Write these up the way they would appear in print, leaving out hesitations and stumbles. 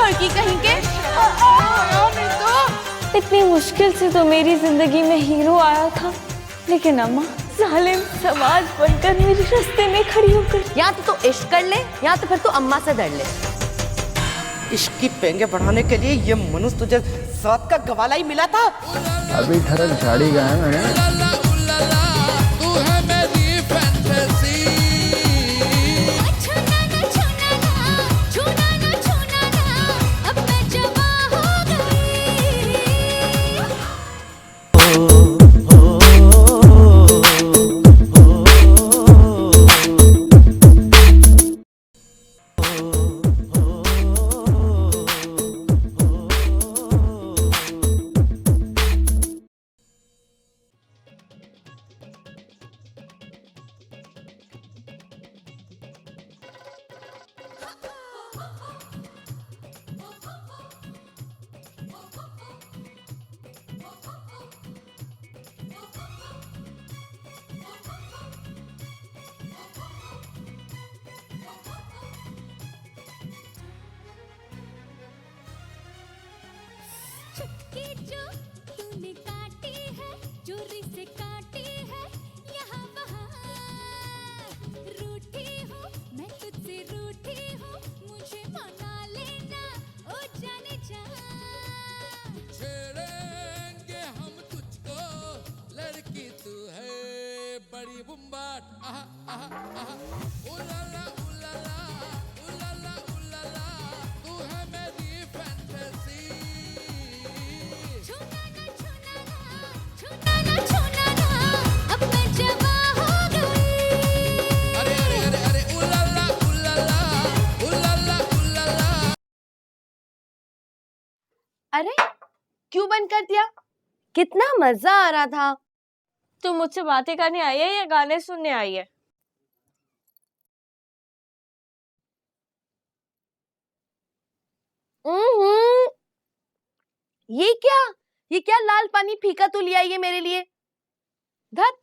लड़की कहीं के। नहीं तो इतनी मुश्किल से तो मेरी जिंदगी में हीरो आया था, लेकिन अम्मा जालिम समाज बनकर मेरे रास्ते में खड़ी होकर। या तो तू इश्क कर ले या तो फिर तू अम्मा से डर ले। इश्क की पेंगे बढ़ाने के लिए ये मनुष्य तुझे साथ का गवाला ही मिला था। अभी ठरक झाड़ी गया है मैंने। चुटकी जो तूने काटी है, चोरी से काटी है, यहाँ वहाँ रूठी हूँ, मैं तुझसे रूठी हूँ, मुझे मना लेना, ओ जाने जा। छेड़ेंगे हम तुझको, लड़की तू है बड़ी बुम्बाट। आहा आहा आहा, उलाला उलाला उलाला उलाला, तू है मेरी फैंटेसी। छूना ना छूना ना, अब मैं जवां हो गई। अरे अरे अरे अरे उलाला उलाला उलाला उलाला। अरे क्यों बंद कर दिया? कितना मजा आ रहा था। तुम मुझसे बातें करने आई है या गाने सुनने आई है? ये क्या? ये क्या लाल पानी फीका तू ले आई है मेरे लिए? धत।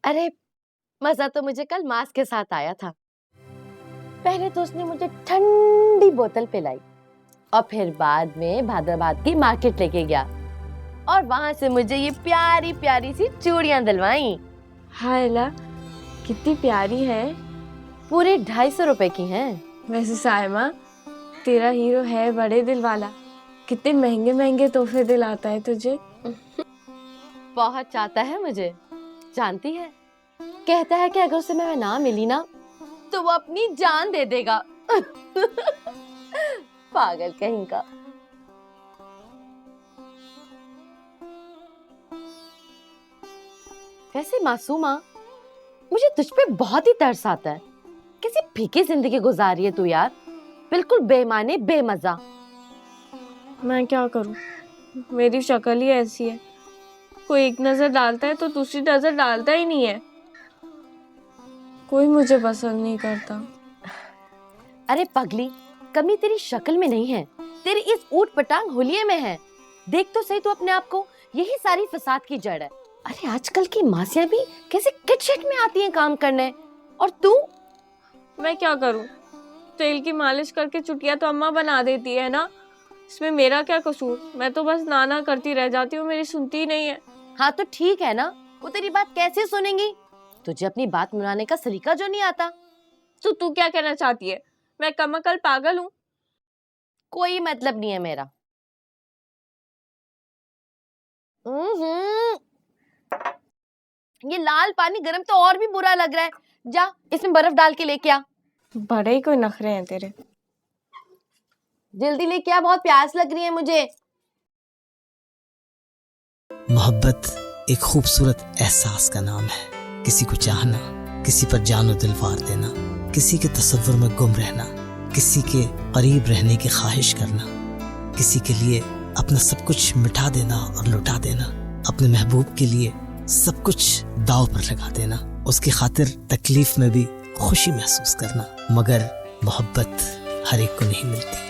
अरे मजा तो मुझे कल मास के साथ आया था। पहले तो उसने मुझे ठंडी बोतल पिलाई और फिर बाद में भादराबाद की मार्केट लेके गया और वहां से मुझे ये प्यारी प्यारी सी चूड़ियां दिलवाई। हाय ला, कितनी प्यारी है। पूरे 250 रुपए की हैं। वैसे सायमा, तेरा हीरो है बड़े दिल वाला। कितने महंगे महंगे तोहफे दिलाता है तुझे। बहुत चाहता है मुझे, जानती है। कहता है कि अगर उसे मैं ना मिली ना तो वो अपनी जान दे देगा। पागल कहीं का। वैसे मासूमा, मुझे तुझ पे बहुत ही तरस आता है। कैसी फीकी जिंदगी गुजारी है तू यार, बिल्कुल बेमाने बेमजा। मैं क्या करूं, मेरी शक्ल ही ऐसी है। कोई एक नजर डालता है तो दूसरी नजर डालता ही नहीं है। कोई मुझे पसंद नहीं करता। अरे पगली, कमी तेरी शक्ल में नहीं है, तेरी इस ऊट पटांग हुलिये में है। देख तो सही तू अपने आप को, यही सारी फसाद की जड़ है। अरे आजकल की मासियां भी कैसे किट-शिट में आती हैं काम करने, और तू? मैं क्या करूं, तेल की मालिश करके चुटिया तो अम्मा बना देती है ना। इसमें मेरा क्या कसूर? मैं तो बस नाना करती रह जाती हूँ, मेरी सुनती ही नहीं है। हाँ तो ठीक है ना, वो तेरी बात कैसे सुनेंगी? तुझे अपनी बात मनाने का सलीका जो नहीं आता। तो तू क्या कहना चाहती है? मैं कमअकल पागल हूँ? कोई मतलब नहीं है मेरा। ये लाल पानी गर्म तो और भी बुरा लग रहा है। जा इसमें बर्फ डाल के लेके आ। बड़े ही कोई नखरे हैं तेरे। जल्दी लेके आ, बहुत प्यास लग रही है मुझे। मोहब्बत एक खूबसूरत एहसास का नाम है। किसी को चाहना, किसी पर जानो दिल वार देना, किसी के तसव्वुर में गुम रहना, किसी के करीब रहने की ख्वाहिश करना, किसी के लिए अपना सब कुछ मिटा देना और लुटा देना, अपने महबूब के लिए सब कुछ दाव पर लगा देना, उसकी खातिर तकलीफ में भी खुशी महसूस करना। मगर मोहब्बत हर एक को नहीं मिलती।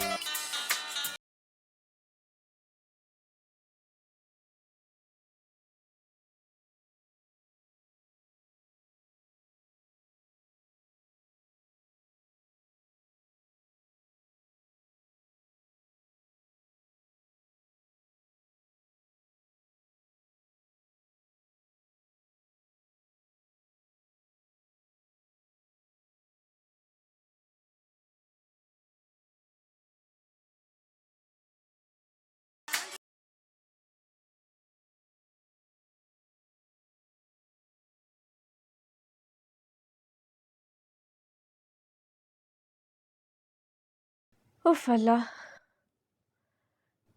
उफ अल्लाह,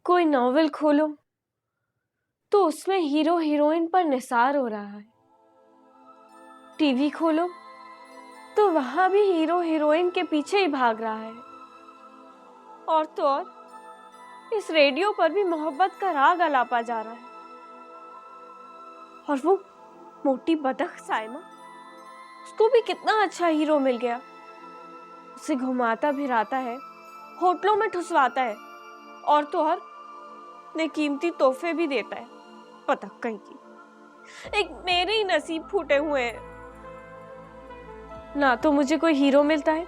कोई नॉवेल खोलो तो उसमें हीरो हीरोइन पर निसार हो रहा है, टीवी खोलो तो वहां भी हीरो हीरोइन के पीछे ही भाग रहा है, और तो और इस रेडियो पर भी मोहब्बत का राग अलापा जा रहा है। और वो मोटी बतख साइमा, उसको भी कितना अच्छा हीरो मिल गया, उसे घुमाता फिराता है, होटलों में ठुसवाता है, और तो और ने कीमती तोहफे भी देता है। पता कहीं की, एक मेरे ही नसीब फूटे हुए हैं। ना तो मुझे कोई हीरो मिलता है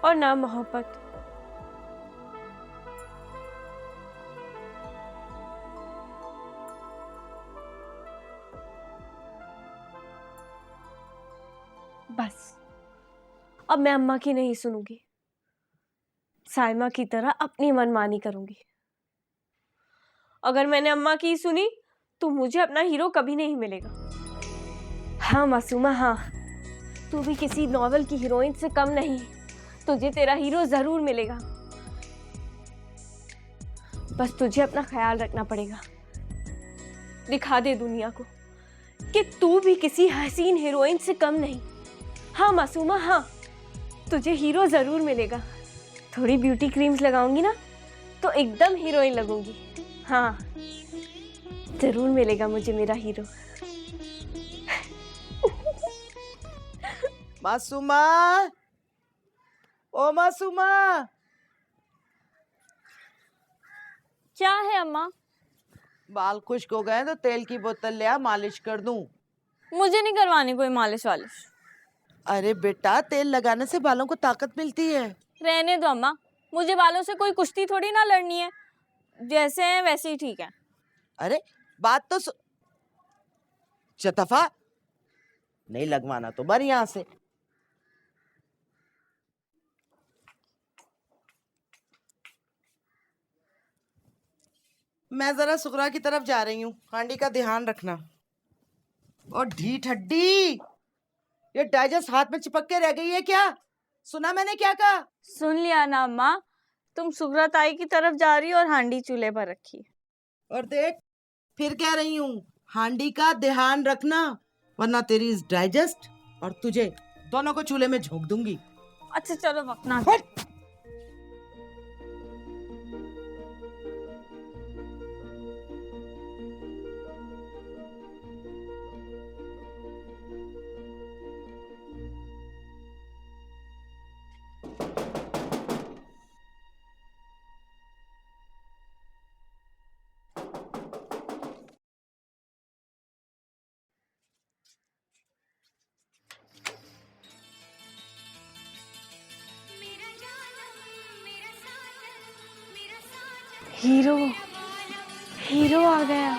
और ना मोहब्बत। बस अब मैं अम्मा की नहीं सुनूंगी, साइमा की तरह अपनी मनमानी करूंगी। अगर मैंने अम्मा की सुनी तो मुझे अपना हीरो कभी नहीं मिलेगा। हाँ मासूमा, हाँ, तू भी किसी नॉवेल की हीरोइन से कम नहीं, तुझे तेरा हीरो जरूर मिलेगा। बस तुझे अपना ख्याल रखना पड़ेगा, दिखा दे दुनिया को कि तू भी किसी हसीन हीरोइन से कम नहीं। हाँ मासूमा, हाँ, तुझे हीरो जरूर मिलेगा। थोड़ी ब्यूटी क्रीम्स लगाऊंगी ना तो एकदम हीरोइन लगूंगी। हाँ, जरूर मिलेगा मुझे मेरा हीरो। मासूमा, ओ मासूमा, क्या है अम्मा? बाल खुश्क हो गए तो तेल की बोतल ले आ, मालिश कर दूं। मुझे नहीं करवानी कोई मालिश वालिश। अरे बेटा, तेल लगाने से बालों को ताकत मिलती है। रहने दो अम्मा, मुझे बालों से कोई कुश्ती थोड़ी ना लड़नी है, जैसे हैं वैसे ही ठीक है। अरे बात तो चतफा, नहीं लगवाना तो मर यहाँ से। मैं जरा सुगरा की तरफ जा रही हूँ, हांडी का ध्यान रखना। और ढीठ हड्डी, ये डाइजेस्ट हाथ में चिपक के रह गई है क्या? सुना मैंने क्या कहा? सुन लिया ना अम्मा, तुम सुगरा ताई की तरफ जा रही हो और हांडी चूल्हे पर रखी। और देख, फिर कह रही हूँ, हांडी का ध्यान रखना, वरना तेरी इस डाइजेस्ट और तुझे दोनों को चूल्हे में झोंक दूंगी। अच्छा चलो वकना। हट! हीरो, हीरो आ गया।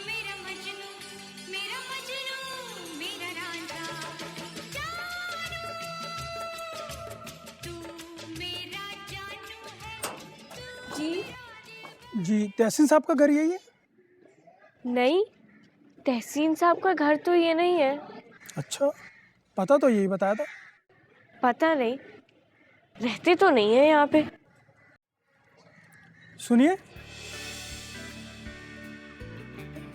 मेरा मजनू, मेरा मजनू, मेरा रांझा, जानू, तू मेरा जानू है। जी जी, तहसीन साहब का घर यही है? नहीं, तहसीन साहब का घर तो ये नहीं है। अच्छा, पता तो यही बताया था। पता नहीं, रहते तो नहीं है यहाँ पे। सुनिए,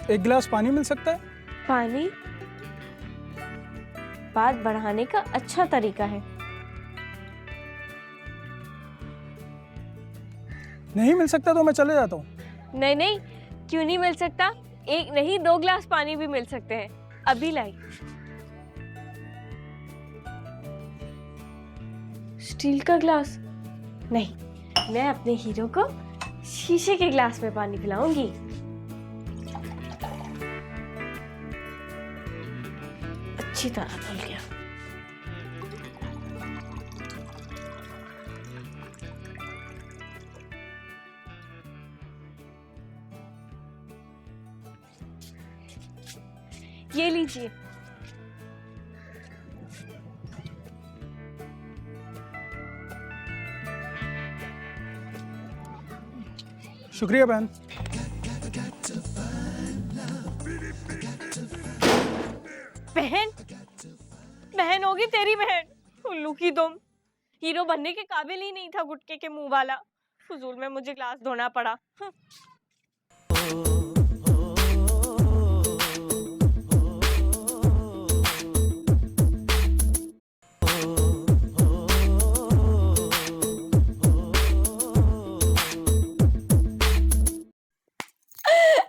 एक गिलास पानी मिल सकता है? पानी बात बढ़ाने का अच्छा तरीका है। नहीं मिल सकता तो मैं चले जाता हूँ। नहीं नहीं, क्यों नहीं मिल सकता? एक नहीं 2 गिलास पानी भी मिल सकते हैं। अभी लाई। स्टील का ग्लास नहीं, मैं अपने हीरो को शीशे के ग्लास में पानी पिलाऊंगी। अच्छी तरह धुल गया। ये लीजिए। शुक्रिया बहन। बहन? बहन होगी तेरी बहन? उल्लू की तुम। हीरो बनने के काबिल ही नहीं था गुटके के मुंह वाला। फजूल में मुझे ग्लास धोना पड़ा।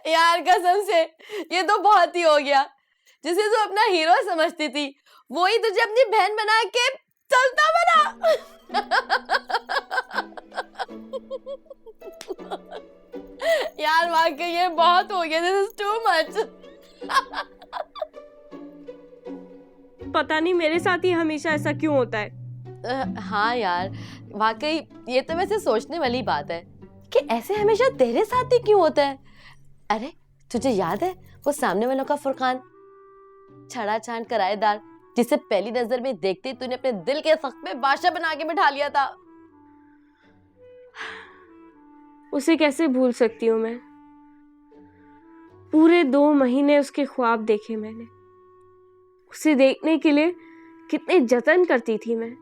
यार कसम से ये तो बहुत ही हो गया। जिसे तू अपना हीरो समझती थी वही तुझे अपनी बहन बना के चलता बना। यार वाकई ये बहुत हो गया। This is too much. पता नहीं मेरे साथ ही हमेशा ऐसा क्यों होता है। हाँ यार वाकई ये तो वैसे सोचने वाली बात है कि ऐसे हमेशा तेरे साथ ही क्यों होता है। अरे तुझे याद है वो सामने वालों का फुरकान, छड़ा छांट कराएदार, जिसे पहली नजर में देखते ही तूने अपने दिल के सख्त में बादशाह बना के बिठा लिया था। उसे कैसे भूल सकती हूँ मैं। पूरे 2 महीने उसके ख्वाब देखे मैंने। उसे देखने के लिए कितने जतन करती थी मैं,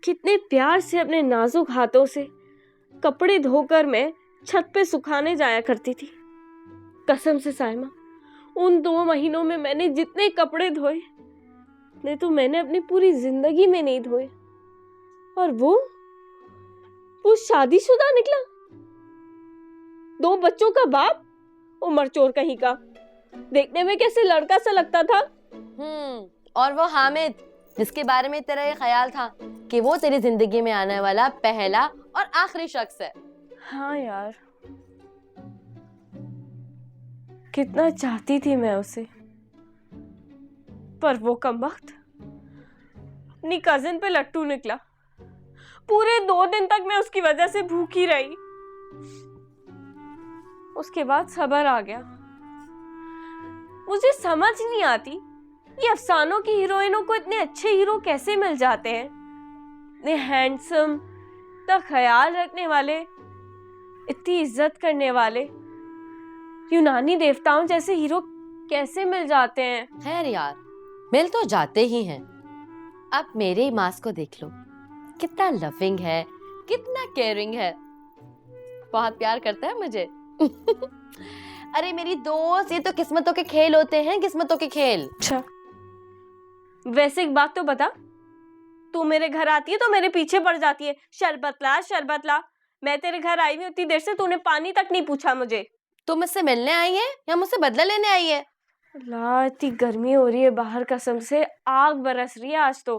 कितने प्यार से अपने नाजुक हाथों से कपड़े धोकर मैं छत पे सुखाने जाया करती थी। कसम से साइमा, उन 2 महीनों में मैंने जितने कपड़े धोए उतने तो मैंने अपनी पूरी जिंदगी में नहीं धोए। और वो शादीशुदा निकला, 2 बच्चों का बाप, उमर चोर कहीं का। देखने में कैसे लड़का सा लगता था। और वो हामिद जिसके बारे में तेरा ये ख्याल था कि वो तेरी जिंदगी में आने वाला पहला और आखिरी शख्स है। हाँ यार, कितना चाहती थी मैं उसे, पर वो कमबख्त अपनी कजिन पे लट्टू निकला। पूरे 2 दिन तक मैं उसकी वजह से भूखी रही। उसके बाद सब्र आ गया। मुझे समझ नहीं आती ये अफसानों की हीरोइनों को इतने अच्छे हीरो कैसे मिल जाते हैं। इतने हैंडसम, इतना ख्याल रखने वाले, इतनी इज्जत करने वाले, यूनानी देवताओं जैसे हीरो कैसे मिल जाते हैं। खैर यार मिल तो जाते ही हैं। अब मेरे मास को देख लो, कितना लविंग है, कितना केयरिंग है, बहुत प्यार करता है मुझे। अरे मेरी दोस्त, ये तो किस्मतों के खेल होते हैं, किस्मतों के खेल। अच्छा, वैसे एक बात तो बता, तू मेरे घर आती है तो मेरे पीछे पड़ जाती है, शरबत ला शरबत ला। मैं तेरे घर आई हुई उतनी देर से तूने पानी तक नहीं पूछा मुझे। तू मुझसे मिलने आई है या मुझसे बदला लेने आई है? ला, इतनी गर्मी हो रही है बाहर, कसम से आग बरस रही है आज तो।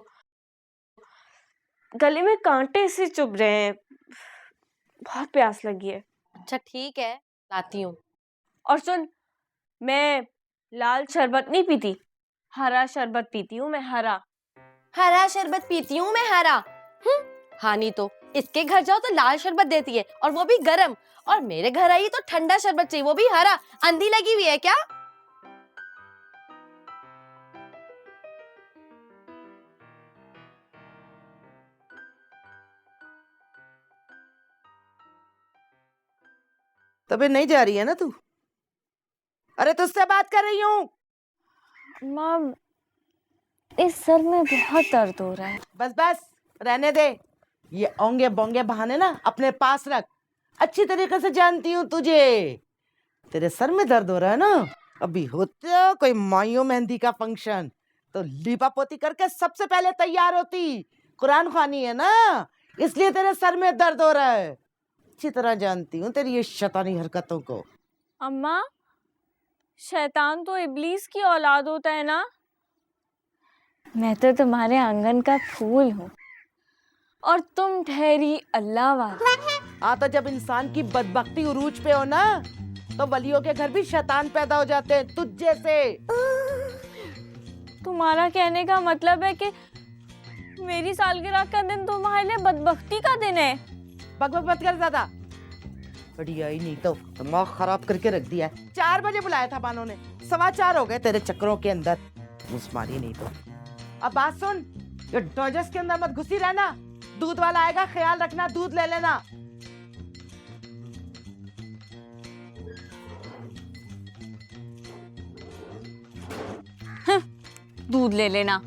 गले में कांटे से चुभ रहे हैं, बहुत प्यास लगी है। अच्छा ठीक है, लाती हूँ। और सुन, मैं लाल शरबत नहीं पीती, हरा शरबत पीती हूँ मैं। हरा शरबत पीती हूँ मैं, हरा। हाँ नहीं तो इसके घर जाओ तो लाल शरबत देती है, और वो भी गरम, और मेरे घर आई तो ठंडा शरबत चाहिए, वो भी हरा। अंधी लगी हुई है क्या? तबे नहीं जा रही है ना तू? अरे तुझसे बात कर रही हूँ। माँ, इस सर में बहुत दर्द हो रहा है। बस बस रहने दे। ये ओंगे बोंगे बहाने ना अपने पास रख। अच्छी तरीके से जानती हूँ तुझे। तेरे सर में दर्द हो रहा है ना? अभी होता कोई माइयो मेहंदी का फंक्शन तो लीपा पोती करके सबसे पहले तैयार होती। कुरान खानी है ना, इसलिए तेरे सर में दर्द हो रहा है। अच्छी तरह जानती हूँ तेरी ये शैतानी हरकतों को। अम्मा, शैतान तो इब्लीस की औलाद होता है ना। मैं तो तुम्हारे आंगन का फूल हूँ और तुम ठहरी अल्लाह वाला। हाँ तो जब इंसान की बदबख्ती उरूज पे हो ना, तो वलियों के घर भी शैतान पैदा हो जाते हैं तुझ जैसे। तुम्हारा कहने का मतलब है कि मेरी सालगिरह का दिन तुम्हारे लिए बदबख्ती का दिन है। बकबक मत कर ज्यादा। बढ़िया ही नहीं तो दिमाग खराब करके रख दिया है। 4 बजे बुलाया था बानो ने, 4:15 हो गए तेरे चक्करों के अंदर। मुस्मारी नहीं तो। अब बात सुन, ये डॉजर्स के अंदर मत घुसी रहना। दूध वाला आएगा, ख्याल रखना, दूध ले लेना। दूध ले लेना।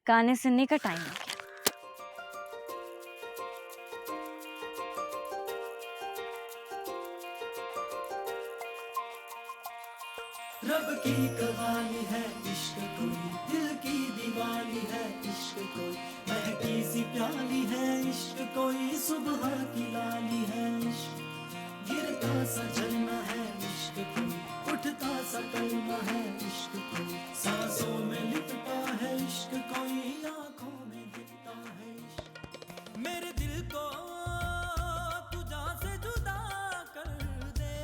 गाने सुनने का टाइम है। रब की कहानी है इश्क कोई, दिल की दीवानी है इश्क कोई, महकी सी प्याली है इश्क कोई, सुबह की लाली है इश्क, गिरता सा झरना है इश्क कोई, उठता सा कलमा है इश्क कोई, सांसों में लिपटा है इश्क कोई, आंखों में दिखता है इश्क। मेरे दिल को तू जान से जुदा कर दे,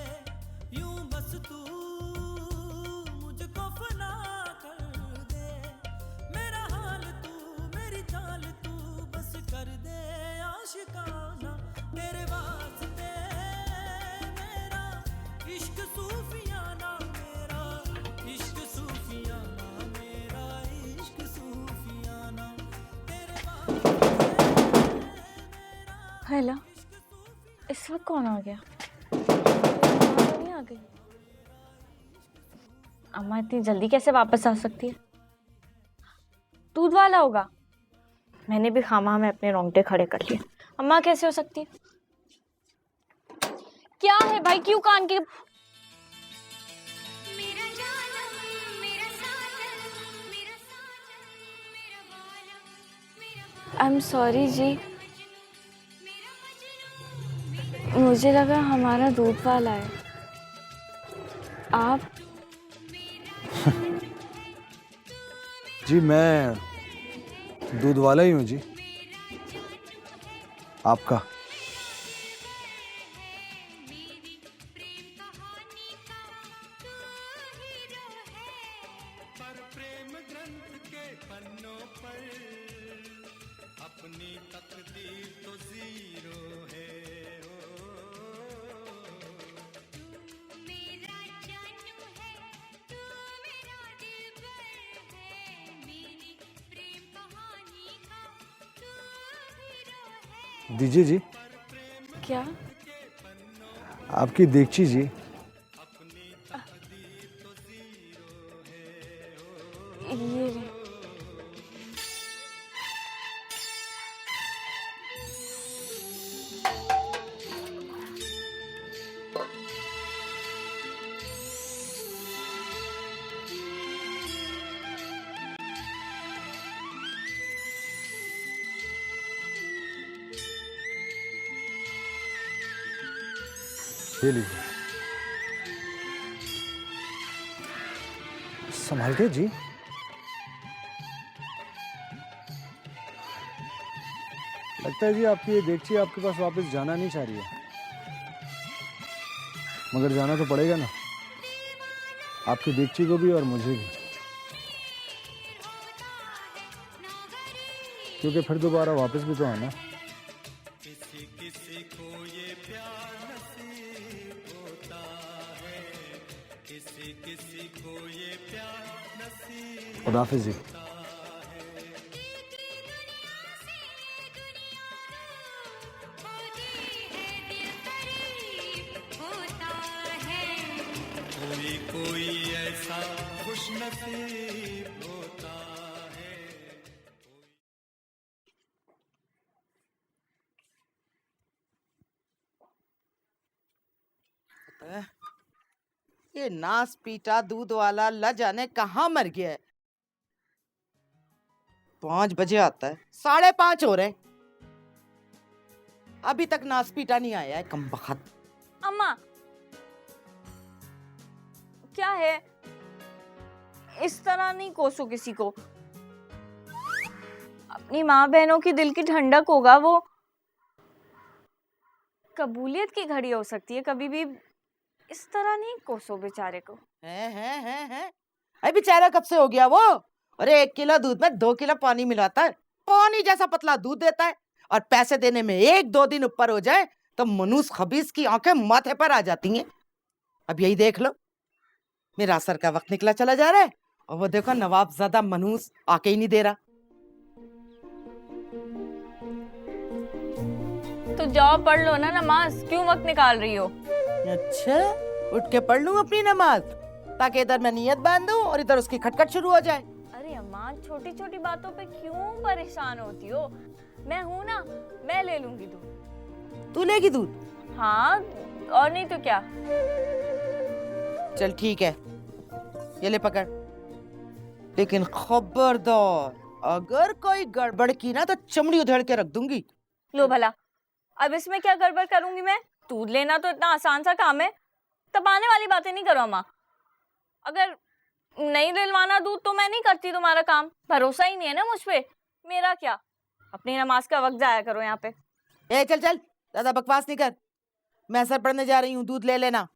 यूं बस तू मुझको फना कर दे, मेरा हाल तू मेरी चाल तू बस कर दे आशिकाना, तेरे वास्ते मेरा इश्क सूफियाना, मेरा इश्क सूफियाना, मेरा इश्क सूफियाना, तेरे वास्ते हेलो, इस वक्त कौन आ गया? नहीं आ गई। अम्मा इतनी जल्दी कैसे वापस आ सकती है? दूध वाला होगा। मैंने भी खामा में अपने रोंगटे खड़े कर लिए। अम्मा कैसे हो सकती है? क्या है भाई, क्यों कान के? मेरा जानम मेरा साजन मेरा साजन मेरा बालम मेरा आई एम सॉरी जी, मेरा मजनू मुझे लगा हमारा दूध वाला है। आप जी मैं दूध वाला ही हूँ जी। आपका पर प्रेम ग्रंथ के पन्नों पर अपनी तकदीर तो जीरो है, मेरा जानू है तू मेरा दिलबर है, मेरी प्रेम कहानी का तू हीरो है। दीजिए जी, क्या? आपकी देगची जी। ये रे। ये लीजिए, संभाल के जी। लगता है जी आपकी ये देगची आपके पास वापस जाना नहीं चाह रही है, मगर जाना तो पड़ेगा ना, आपकी देगची को भी और मुझे भी, क्योंकि फिर दोबारा वापस भी तो आना। किसी किसी को ये प्यार नसीब होता है, किसी किसी को ये प्यार नसीब खुदाफिज जी। कोई कोई ऐसा खुश नसीब होता है। ये नास पीटा दूध वाला ल जाने कहाँ मर गया है। 5 बजे आता है, 5:30 हो रहे हैं, अभी तक नास पीटा नहीं आया है, कमबख्त। अम्मा क्या है, इस तरह नहीं कोसो किसी को। अपनी माँ बहनों की दिल की ठंडक होगा वो। कबूलियत की घड़ी हो सकती है कभी भी, इस तरह नहीं कोसो बेचारे को। है अरे बेचारा कब से हो गया वो? अरे 1 किलो दूध में 2 किलो पानी मिलाता है, पानी जैसा पतला दूध देता है, और पैसे देने में 1-2 दिन ऊपर हो जाए तो मनूस खबीस की आंखें माथे पर आ जाती हैं। अब यही देख लो, मेरा असर का वक्त निकला चला जा रहा है, और वो देखो नवाबजादा मनूस आके ही नहीं दे रहा। तो जाओ पढ़ लो ना नमाज, क्यों वक्त निकाल रही हो? अच्छा, उठ के पढ़ लूं अपनी नमाज, ताकि इधर मैं नियत बांध दूं और इधर उसकी खटखट शुरू हो जाए। अरे अम्मा छोटी छोटी बातों पे क्यों परेशान होती हो? मैं हूं ना, मैं ले लूंगी दूध। तू लेगी दूध? हाँ, और नहीं तो क्या। चल ठीक है, ये ले पकड़। लेकिन खबरदार, अगर कोई गड़बड़ की ना तो चमड़ी उधेड़ के रख दूंगी। लो भला, अब इसमें क्या गड़बड़ करूंगी मैं? दूध लेना तो इतना आसान सा काम है, तपाने वाली बातें नहीं करो अम्मा। अगर नहीं दिलवाना दूध तो मैं नहीं करती तुम्हारा काम। भरोसा ही नहीं है ना मुझ पे। मेरा क्या, अपनी नमाज का वक्त जाया करो यहाँ पे। ए चल चल, ज्यादा बकवास नहीं कर। मैं असर पढ़ने जा रही हूँ, दूध ले लेना।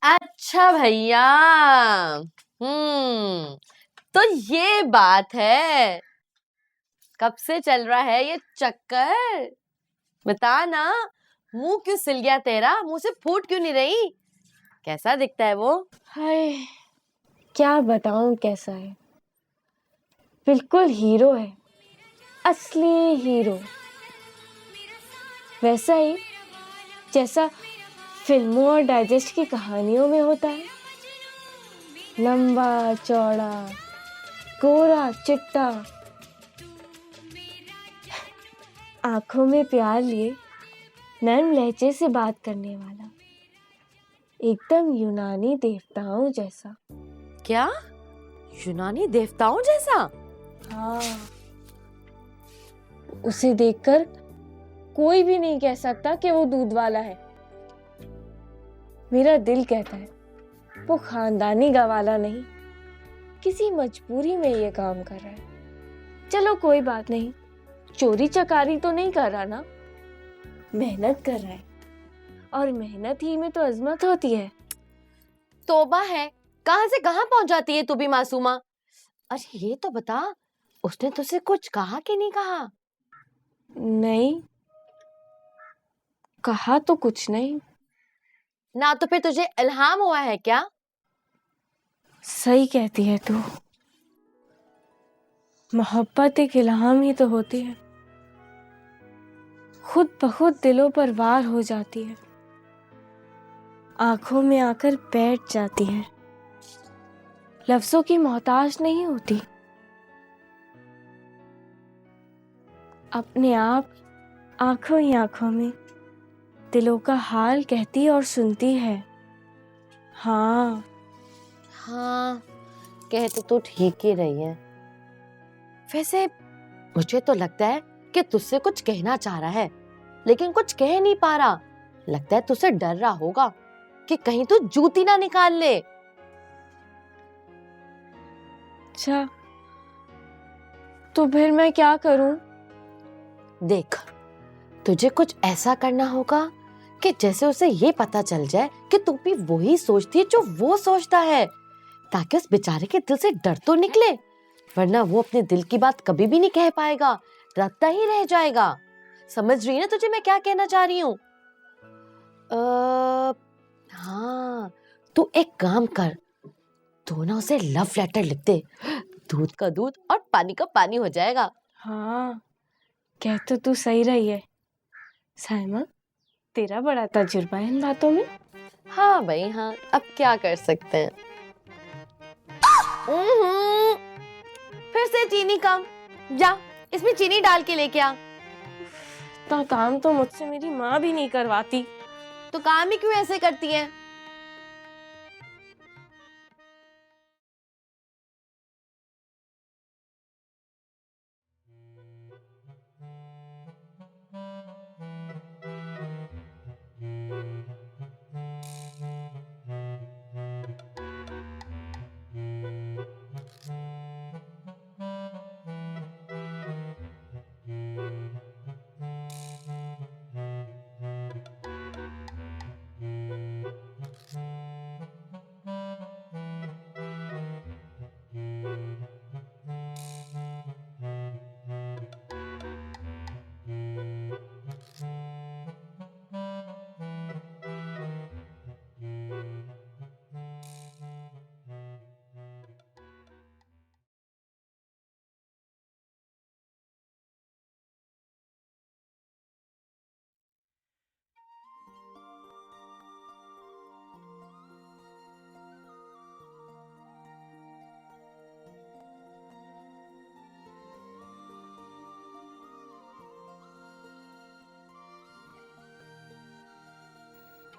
अच्छा भैया, तो ये बात है। कब से चल रहा है ये चक्कर? बता ना, मुंह क्यों सिल गया तेरा? मुंह से फूट क्यों नहीं रही? कैसा दिखता है वो? हाय, क्या बताऊं कैसा है। बिल्कुल हीरो है, असली हीरो। वैसा ही जैसा फिल्मों और डाइजेस्ट की कहानियों में होता है। लंबा चौड़ा, गोरा चिट्टा, आंखों में प्यार लिए नर्म लहजे से बात करने वाला, एकदम यूनानी देवताओं जैसा। क्या? यूनानी देवताओं जैसा? हाँ, उसे देखकर कोई भी नहीं कह सकता कि वो दूध वाला है। मेरा दिल कहता है वो खानदानी गवाला नहीं, किसी मजबूरी में ये काम कर रहा है। चलो कोई बात नहीं, चोरी चकारी तो नहीं कर रहा ना, मेहनत कर रहा है, और मेहनत ही में तो अजमत होती है। तौबा है, कहां से कहां पहुंच जाती है तू भी मासूमा। अरे ये तो बता, उसने तुझसे कुछ कहा कि नहीं कहा? नहीं, कहा तो कुछ नहीं। ना तो फिर तुझे इल्हाम हुआ है क्या? सही कहती है तू, मोहब्बत एक इल्हाम ही तो होती है, खुद ब खुद दिलों पर वार हो जाती है, आंखों में आकर बैठ जाती है, लफ्जों की मोहताज नहीं होती, अपने आप आंखों ही आंखों में दिलों का हाल कहती और सुनती है। हाँ हाँ, कहते तो ठीक ही रही है। वैसे मुझे तो लगता है कि तुझसे कुछ कहना चाह रहा है, लेकिन कुछ कह नहीं पा रहा। लगता है तुझसे डर रहा होगा कि कहीं तू जूती ना निकाल ले। अच्छा, तो फिर मैं क्या करूं? देख, तुझे कुछ ऐसा करना होगा कि जैसे उसे ये पता चल जाए कि तू भी वही सोचती है जो वो सोचता है, ताकि उस बेचारे के दिल से डर तो निकले, वरना वो अपने दिल की बात कभी भी नहीं कह पाएगा, रखता ही रह जाएगा। समझ रही है ना तुझे मैं क्या कहना चाह रही हूँ? हाँ, तू एक काम कर, तू ना उसे लव लेटर लिख दे, दूध का दूध और पानी का पानी हो जाएगा। हाँ, कह तो तू सही रही है साइमा, तेरा बड़ा तजुर्बा है इन बातों में। हाँ भाई हाँ, अब क्या कर सकते हैं। फिर से चीनी कम, जा इसमें चीनी डाल के लेके आ। इतना काम तो मुझसे मेरी माँ भी नहीं करवाती। तो काम ही क्यों ऐसे करती है?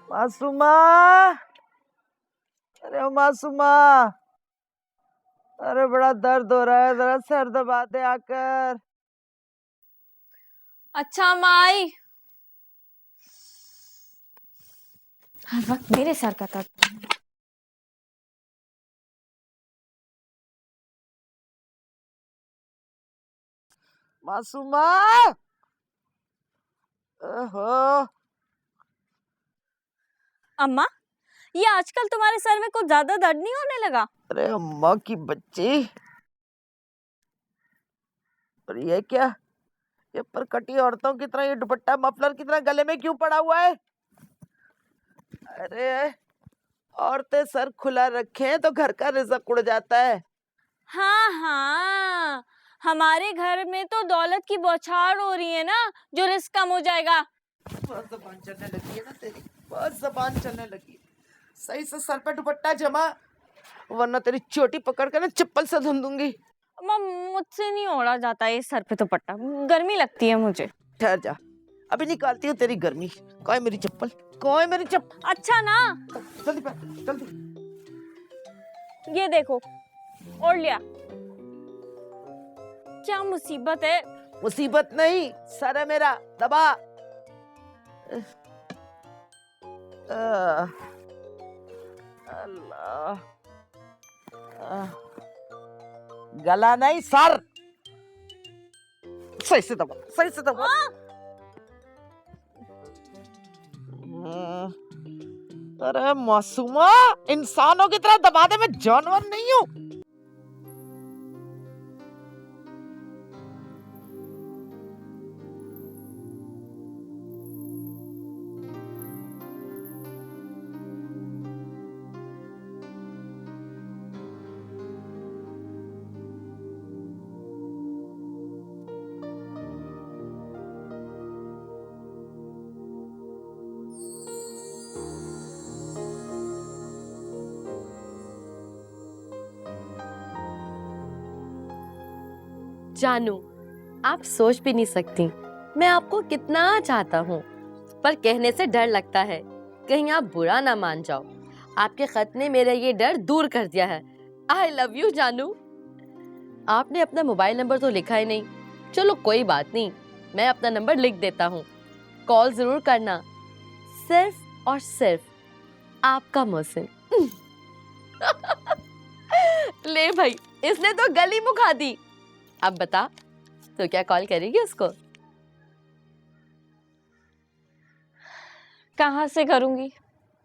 मासूमा, अरे ओ मासूमा, अरे बड़ा दर्द हो रहा है, जरा सर दबा दे आकर। अच्छा माई, हर वक्त मेरे सर का दर्द। मासूमा, ओहो, अम्मा, ये आजकल तुम्हारे सर में कुछ ज्यादा दर्द नहीं होने लगा? अरे अम्मा की बच्ची, और ये क्या, ये परकटी औरतों की तरह ये दुपट्टा मफलर की तरह गले में क्यों पड़ा हुआ है? अरे औरतें सर खुला रखें तो घर का रिज़्क उड़ जाता है। हाँ हाँ, हमारे घर में तो दौलत की बौछार हो रही है ना, जो रिस्क कम हो जाएगा। बहुत जबान चलने लगी है ना तेरी, बहुत जबान चलने लगी। सही से सर पे दुपट्टा जमा, वरना तेरी चोटी पकड़ कर ना चप्पल से धुन दूंगी। अम्मा, मुझसे नहीं ओढ़ा जाता ये सर पे दुपट्टा, गर्मी लगती है मुझे। ठहर जा, अभी निकालती हूँ तेरी गर्मी। कौन है मेरी चप्पल, कौन है मेरी चप्पल? अच्छा ना, जल्दी पहन, जल्दी। ये देखो, ओढ़ लिया। क्या मुसीबत है? मुसीबत नहीं, सर है मेरा, दबा। अल्लाह, गला नहीं सर, सही से दबा, सही से दबा। अरे मासूमा, इंसानों की तरह दबा दे, मैं जानवर नहीं हूँ। जानू, आप सोच भी नहीं सकती मैं आपको कितना चाहता हूँ, पर कहने से डर लगता है कहीं आप बुरा ना मान जाओ। आपके खत ने मेरा ये डर दूर कर दिया है। आई लव यू जानू। आपने अपना मोबाइल नंबर तो लिखा ही नहीं, चलो कोई बात नहीं, मैं अपना नंबर लिख देता हूँ। कॉल जरूर करना, सिर्फ और सिर्फ आपका मोहसिन। ले भाई, इसने तो गली मुखा दी। अब बता, तो क्या कॉल करेगी उसको? कहाँ से करूंगी,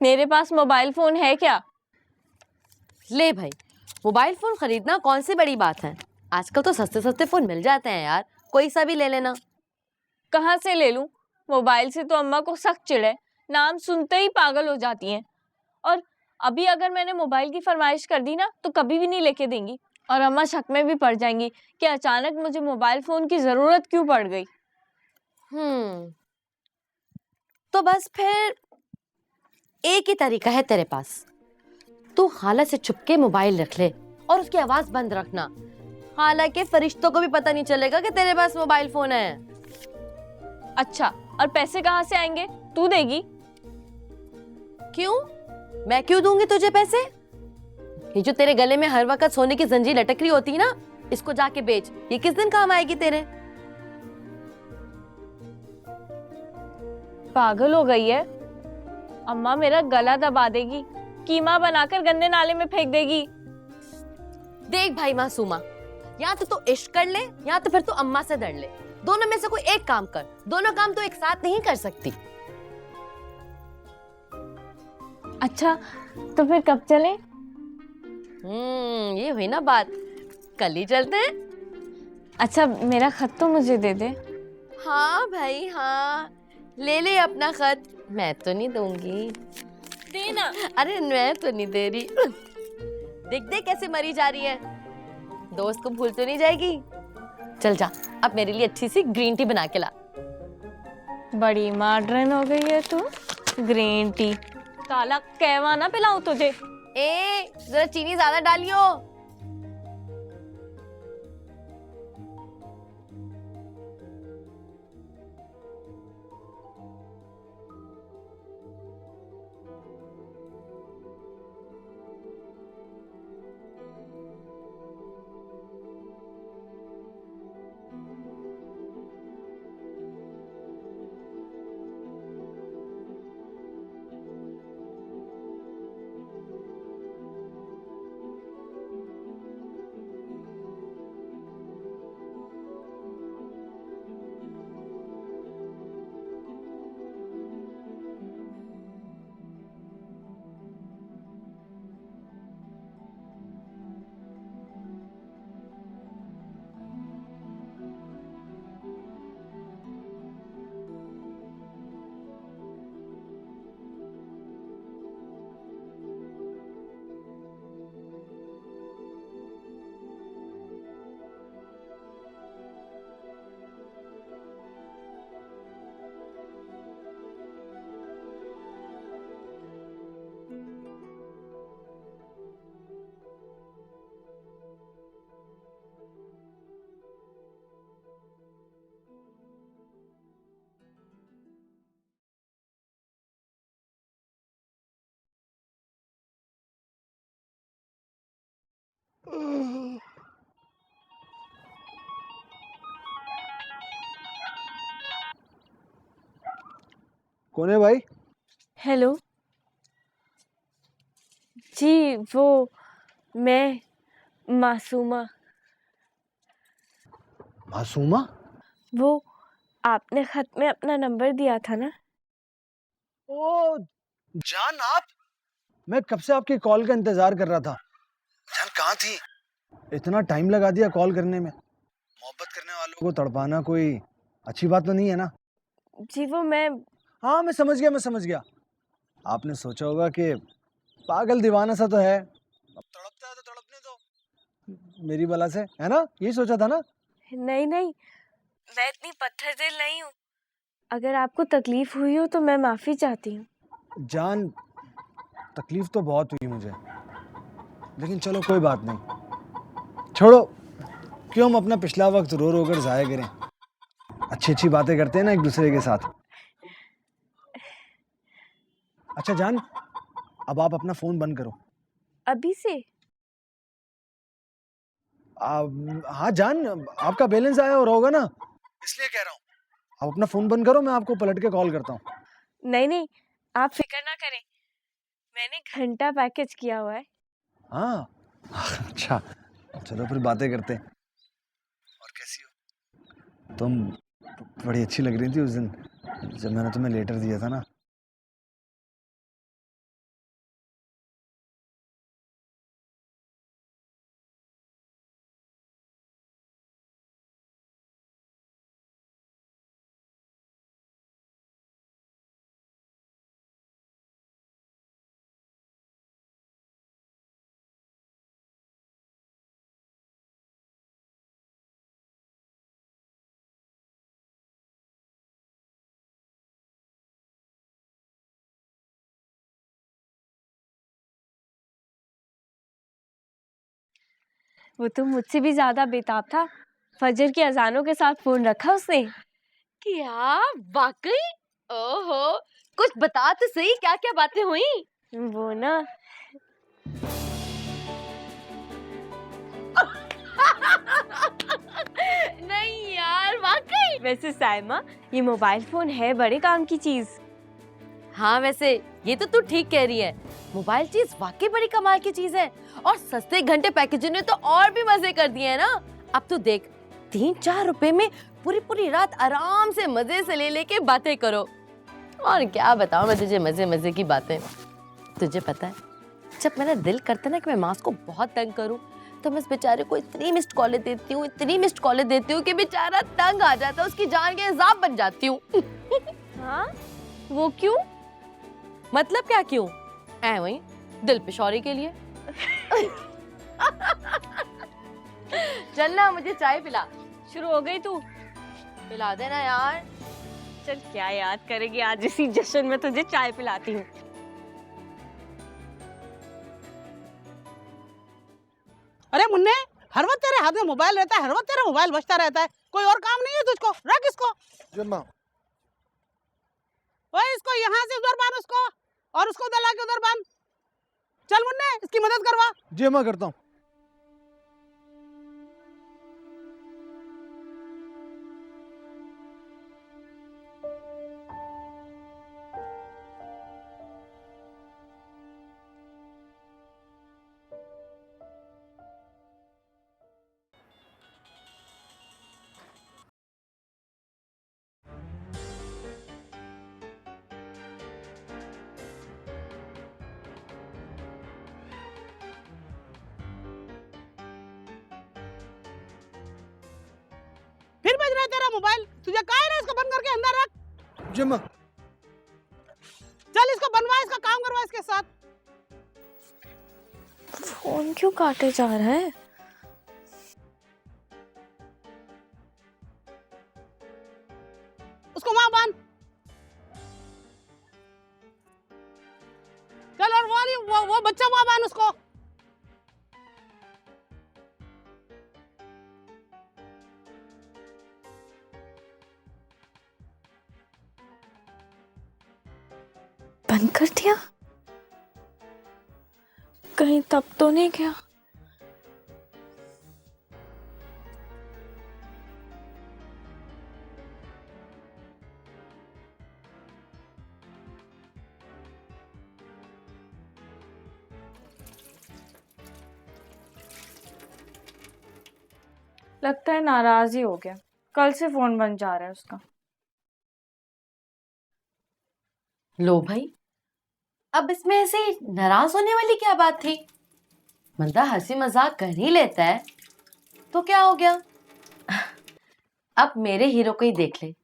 मेरे पास मोबाइल फोन है क्या? ले भाई, मोबाइल फोन खरीदना कौन सी बड़ी बात है, आजकल तो सस्ते सस्ते फोन मिल जाते हैं यार, कोई सा भी ले लेना। कहाँ से ले लूं? मोबाइल से तो अम्मा को सख्त चिढ़ है, नाम सुनते ही पागल हो जाती हैं। और अभी अगर मैंने मोबाइल की फरमाइश कर दी ना, तो कभी भी नहीं लेके देंगी, और अम्मा शक में भी पड़ जाएंगी कि अचानक मुझे मोबाइल फोन की जरूरत क्यों पड़ गई। तो बस फिर एक ही तरीका है तेरे पास, तू खाला से छुपके मोबाइल रख ले और उसकी आवाज बंद रखना। हालांकि फरिश्तों को भी पता नहीं चलेगा कि तेरे पास मोबाइल फोन है। अच्छा, और पैसे कहाँ से आएंगे? तू देगी? क्यों, मैं क्यों दूंगी तुझे पैसे? ये जो तेरे गले में हर वक्त सोने की जंजीर लटक रही होती है ना, इसको जाके बेच, ये किस दिन काम आएगी तेरे? पागल हो गई है अम्मा, मेरा गला दबा देगी, कीमा बनाकर गंदे नाले में फेंक देगी। देख भाई मासूमा, या तो तू इश्क कर ले या तो फिर तू अम्मा से डर ले, दोनों में से कोई एक काम कर, दोनों काम तो एक साथ नहीं कर सकती। अच्छा, तो फिर कब चले? ये हुई ना बात, कल ही चलते हैं। अच्छा, मेरा खत तो मुझे दे दे। हाँ भाई हाँ, ले ले अपना खत, मैं तो नहीं दूंगी। देना। अरे मैं तो नहीं दे रही। देख देख कैसे मरी जा रही है, दोस्त को भूल तो नहीं जाएगी। चल जा, अब मेरे लिए अच्छी सी ग्रीन टी बना के ला। बड़ी मॉडर्न हो गई है तू। ग्रीन टी, काला कहवा ना पिलाऊं तुझे। ए, जरा चीनी ज्यादा डालियो। कौन है भाई? हेलो जी, वो मैं मासूमा। मासूमा? वो आपने खत में अपना नंबर दिया था ना? ओ जान, आप? मैं कब से आपकी कॉल का इंतजार कर रहा था। जान कहाँ थी? इतना टाइम लगा दिया कॉल करने में। मोहब्बत करने वालों को तड़पाना कोई अच्छी बात तो नहीं है ना। जी वो मैं हाँ मैं समझ गया। आपने सोचा होगा कि पागल दीवाना सा तो है, अब तड़पता है तो तड़पने दो मेरी बला से, है ना? यही सोचा था ना? नहीं नहीं, मैं इतनी पत्थर दिल नहीं हूँ। अगर आपको तकलीफ हुई हो तो मैं माफी चाहती हूँ। जान तकलीफ तो बहुत हुई मुझे, लेकिन चलो कोई बात नहीं, छोड़ो। क्यों हम अपना पिछला वक्त रो रो कर जाया करें, अच्छी अच्छी बातें करते हैं ना एक दूसरे के साथ। अच्छा जान, अब आप अपना फोन बंद करो। अभी से? हाँ जान, आपका बैलेंस आया और होगा ना, इसलिए कह रहा हूँ। आप अपना फोन बंद करो, मैं आपको पलट के कॉल करता हूँ। नहीं नहीं, आप फिक्र ना करें, मैंने घंटा पैकेज किया हुआ है। हाँ अच्छा, चलो फिर बातें करते हैं। और कैसी हो तुम? बड़ी अच्छी लग रही थी उस दिन जब मैंने तुम्हें लेटर दिया था ना। वो तो मुझसे भी ज्यादा बेताब था। फजर की अजानों के साथ फोन रखा उसने। क्या वाकई? ओहो, कुछ बता तो सही, क्या क्या बातें हुई? वो ना नहीं यार, वाकई? वैसे साइमा, ये मोबाइल फोन है बड़े काम की चीज। हाँ वैसे ये तो तू ठीक कह रही है, मोबाइल चीज वाकई बड़ी कमाल की चीज है। और सस्ते घंटे पैकेज ने तो और भी मजे कर दिए हैं ना। अब तो देख, 3-4 रुपए में पूरी पूरी रात आराम से मजे से ले लेके बातें करो। और क्या बताऊं मैं तुझे मजे मजे की बातें। तुझे पता है, जब मेरा दिल करता है ना कि मैं मास को बहुत तंग करूं, तो मैं इस बेचारे को इतनी मिस्ड कॉलें देती हूँ, इतनी मिस्ड कॉलें देती हूँ कि बेचारा तंग आ जाता है, उसकी जान के हिसाब बन जाती हूँ। हाँ, वो क्यों? मतलब क्या क्यों? ऐ वही दिल पे शौरी के लिए। चल ना, मुझे चाय पिला। शुरू हो गई तू? पिला देना यार। चल, क्या याद करेगी, आज इसी जश्न में तुझे चाय पिलाती हूँ। अरे मुन्ने, हर वक्त तेरे हाथ में मोबाइल रहता है, हर वक्त तेरा मोबाइल बजता रहता है, कोई और काम नहीं है तुझको? रख इसको। जम्मा ओए, इसको यहाँ से उधर बांध उसको, और उसको उधर लाके उधर बांध। चल मुन्ने, इसकी मदद करवा। जी मैं करता हूँ। फिर बज रहा है तेरा मोबाइल, तुझे कहा है ना इसको बंद करके अंदर रख। जम्मा चल इसको बनवा, इसका काम करवा इसके साथ। फोन क्यों काटे जा रहा है? उसको वहां बांध। चल, और वो बच्चा वहां बांध उसको। बंद कर दिया? कहीं तब तो नहीं गया? लगता है नाराज ही हो गया, कल से फोन बंद जा रहा है उसका। लो भाई, अब इसमें ऐसे नाराज होने वाली क्या बात थी? बंदा हंसी मजाक कर ही लेता है तो क्या हो गया? अब मेरे हीरो को ही देख ले,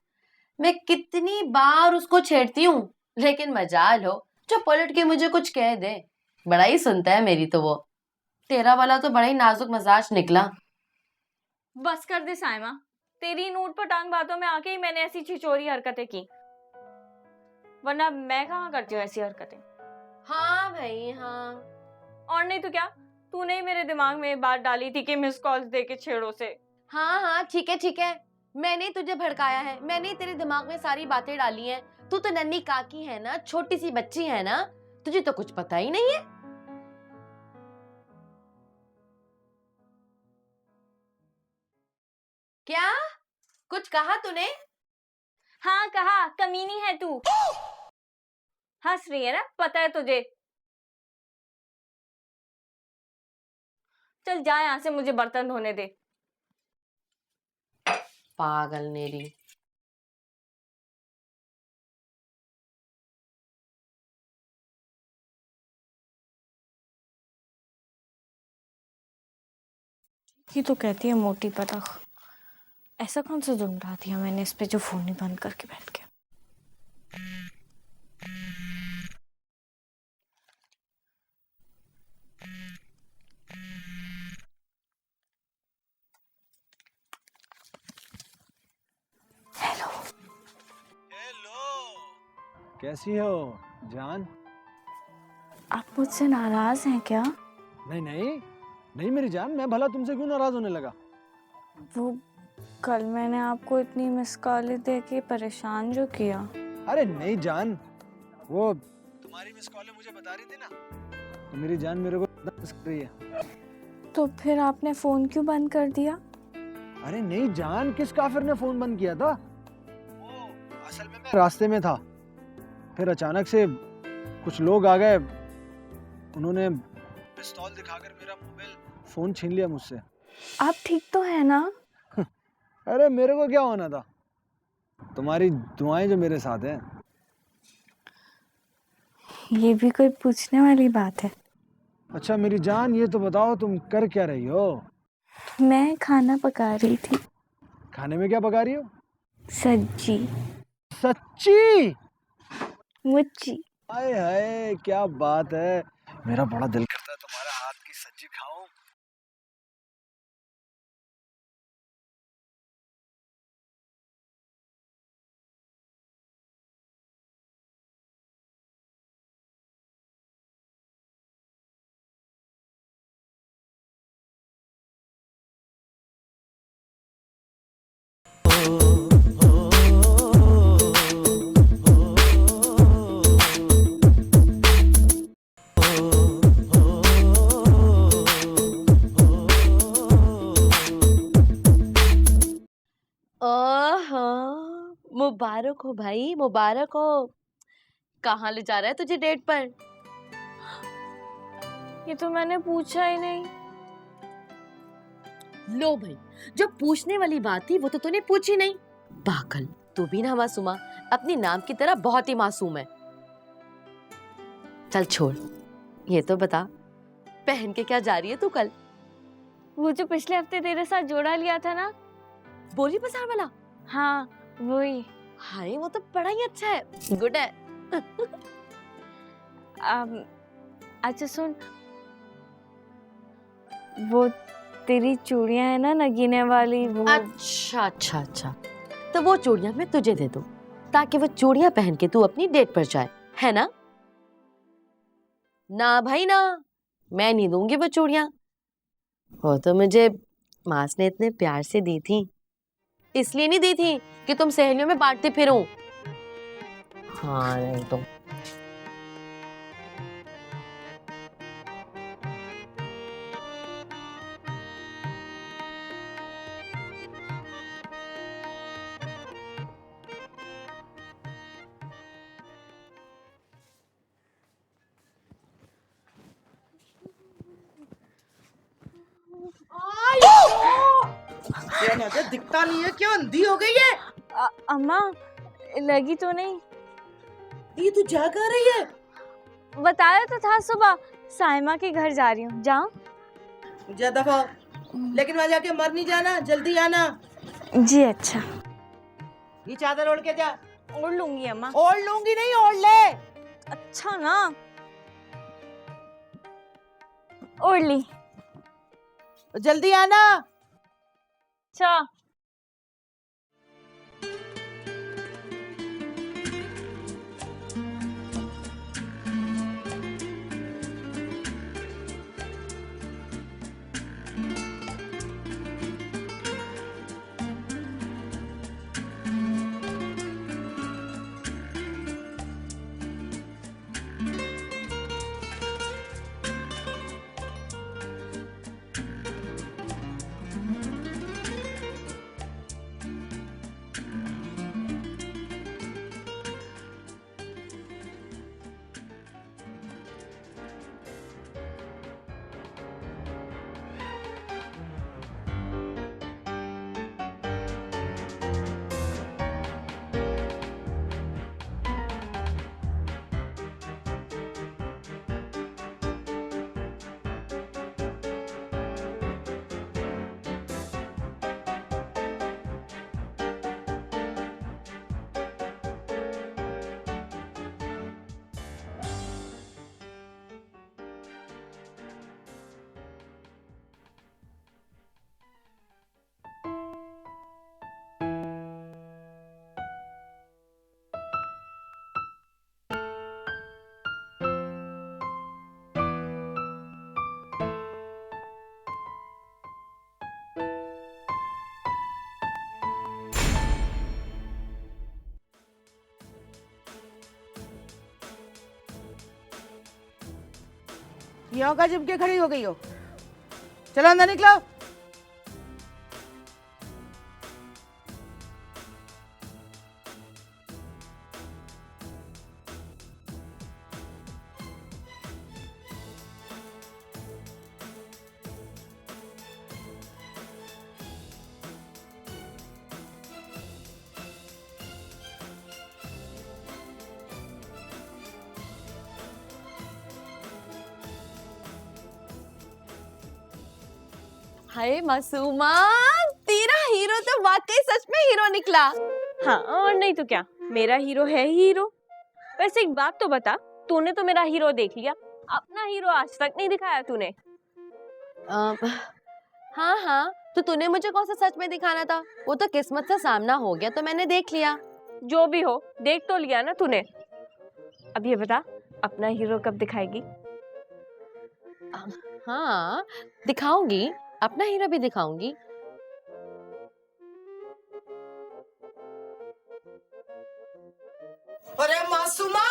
मैं कितनी बार उसको छेड़ती हूँ, लेकिन मजाल हो जो पलट के मुझे कुछ कह दे। बड़ा ही सुनता है मेरी तो वो। तेरा वाला तो बड़ा ही नाजुक मजाज निकला। बस कर दे साइमा, तेरी इन ऊट पटांग बातों में आके ही मैंने ऐसी छिचोरी हरकतें की, वरना मैं कहाँ करती हूँ ऐसी हरकतें। हाँ भाई हाँ। और नहीं तो क्या, तूने ही मेरे दिमाग में ये बात डाली थी कि मिस कॉल्स दे के छेड़ो से। हाँ हाँ ठीक है ठीक है, मैंने ही तुझे भड़काया है, मैंने ही तेरे दिमाग में सारी बातें डाली हैं। तू तो नन्ही काकी है ना, छोटी सी बच्ची है ना, तुझे तो कुछ पता ही नहीं है। क्या कुछ कहा तूने? हाँ कहा, कमीनी है तू। हंस रही है ना, पता है तुझे। चल जा यहाँ से, मुझे बर्तन धोने दे। पागल नेरी। ये तो कहती है मोटी पतंग, ऐसा कौन सा जुर्म डाल दिया मैंने इस पे जो फोन ही बंद करके बैठ गया। कैसी हो जान? आप मुझसे नाराज हैं क्या? नहीं नहीं नहीं मेरी जान, मैं भला तुमसे क्यों नाराज होने लगा? वो कल मैंने आपको इतनी मिस कॉल दे के परेशान जो किया। अरे नहीं जान, वो तुम्हारी मिस कॉल मुझे बता रही थी ना, तो मेरी जान मेरे को मिस कर रही है। तो फिर आपने फोन क्यों बंद कर दिया? अरे नहीं जान, किस काफिर ने फोन बंद किया था? वो असल में मैं रास्ते में था, फिर अचानक से कुछ लोग आ गए, उन्होंने पिस्तौल दिखाकर मेरा मोबाइल फोन छीन लिया मुझसे। आप ठीक तो है ना? अरे मेरे को क्या होना था, तुम्हारी दुआएं जो मेरे साथ हैं। ये भी कोई पूछने वाली बात है? अच्छा मेरी जान, ये तो बताओ तुम कर क्या रही हो? मैं खाना पका रही थी। खाने में क्या पका रही हो? सब्जी। सच्ची? मुच्ची। हाय हाय क्या बात है, मेरा बड़ा दिल करता है तुम्हारे हाथ की सब्जी खाऊं। ओहो, मुबारक हो भाई, मुबारक हो। कहाँ ले जा रहा है तुझे डेट पर? ये तो मैंने पूछा ही नहीं। लो भाई, जो पूछने वाली बात थी वो तो तूने पूछी नहीं। पागल, तू भी ना मासूमा, अपनी नाम की तरह बहुत ही मासूम है। चल छोड़, ये तो बता, पहन के क्या जा रही है तू कल? वो जो पिछले हफ्ते तेरे साथ जोड़ा लिया था ना, बोली बाजार वाला? हाँ वही। हाय वो तो बड़ा ही अच्छा है, गुड है। अच्छा सुन, वो तेरी चूड़ियां है ना नगीने वाली, वो। अच्छा अच्छा अच्छा, तो वो चूड़ियां मैं तुझे दे दूं ताकि वो चूड़ियां पहन के तू अपनी डेट पर जाए, है ना? ना भाई ना, मैं नहीं दूंगी वो चूड़ियां। वो तो मुझे मास ने इतने प्यार से दी थी, इसलिए नहीं दी थी कि तुम सहेलियों में बांटते फिरो। हाँ नहीं तो नजर दिखता नहीं है, क्यों अंधी हो गई है? अम्मा लगी तो नहीं? ये तू जा कहाँ रही है? बताया तो था सुबह, साइमा के घर जा रही हूँ। जाऊँ? जा दफा हो। लेकिन वहां जाके मर नहीं जाना, जल्दी आना। जी अच्छा। ये चादर ओढ़ के जा। ओढ़ लूंगी अम्मा। ओढ़ लूंगी नहीं, ओढ़ ले। अच्छा ना, ओढ़ ली। जल्दी आना। अच्छा। यहाँ का जम के खड़ी हो गई हो? चलो अंदर निकलो। हाय मासूमा, तेरा हीरो तो वाकई सच में हीरो निकला। हाँ और नहीं तो क्या, मेरा हीरो है ही हीरो। वैसे एक बात तो बता, तूने तो मेरा हीरो देख लिया, अपना हीरो आज तक नहीं दिखाया तूने। हाँ हाँ, तो तूने मुझे कौन सा सच में दिखाना था? वो तो किस्मत से सामना हो गया तो मैंने देख लिया। जो भी हो, देख तो लिया ना तूने। अब ये बता, अपना हीरो कब दिखाएगी? हाँ दिखाऊंगी, अपना हीरो भी दिखाऊंगी। अरे मासूमा,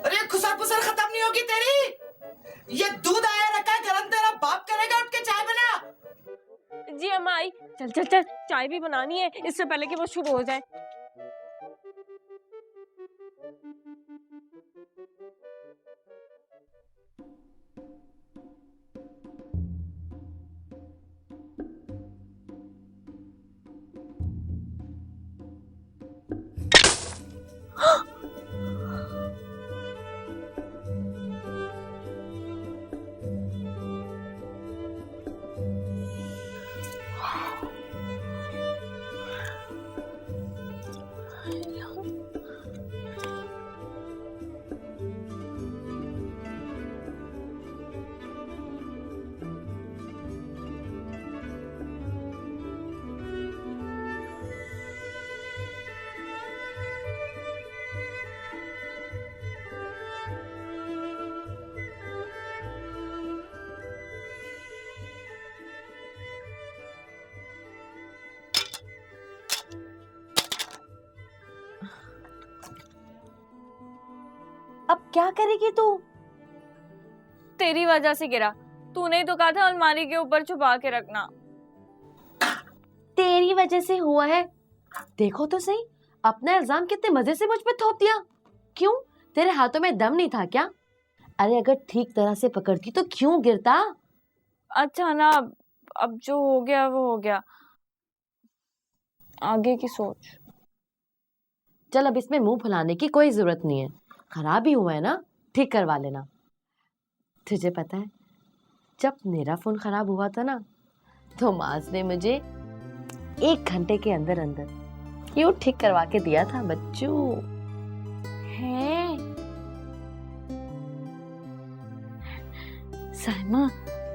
अरे खुसर पुसर खत्म नहीं होगी तेरी। ये दूध आया रखा है गरम, तेरा बाप करेगा, उठ के चाय बना। जी अम्मा आई। चल चल चल, चाय भी बनानी है इससे पहले कि वो शुरू हो जाए। अब क्या करेगी तू? तेरी वजह से गिरा, तूने ही तो कहा था अलमारी के ऊपर छुपा के रखना। तेरी वजह से हुआ है। देखो तो सही, अपना इल्जाम कितने मजे से मुझ पे थोप दिया। क्यों, तेरे हाथों में दम नहीं था क्या? अरे अगर ठीक तरह से पकड़ती तो क्यों गिरता? अच्छा ना, अब जो हो गया वो हो गया। आगे की सोच। चल अब इसमें मुंह फुलाने की कोई जरूरत नहीं है, खराब ही हुआ है ना, ठीक करवा लेना। तुझे पता है जब मेरा फोन खराब हुआ था ना, तो मास ने मुझे 1 घंटे के अंदर अंदर यूं ठीक करवा के दिया था बच्चू। है साइमा,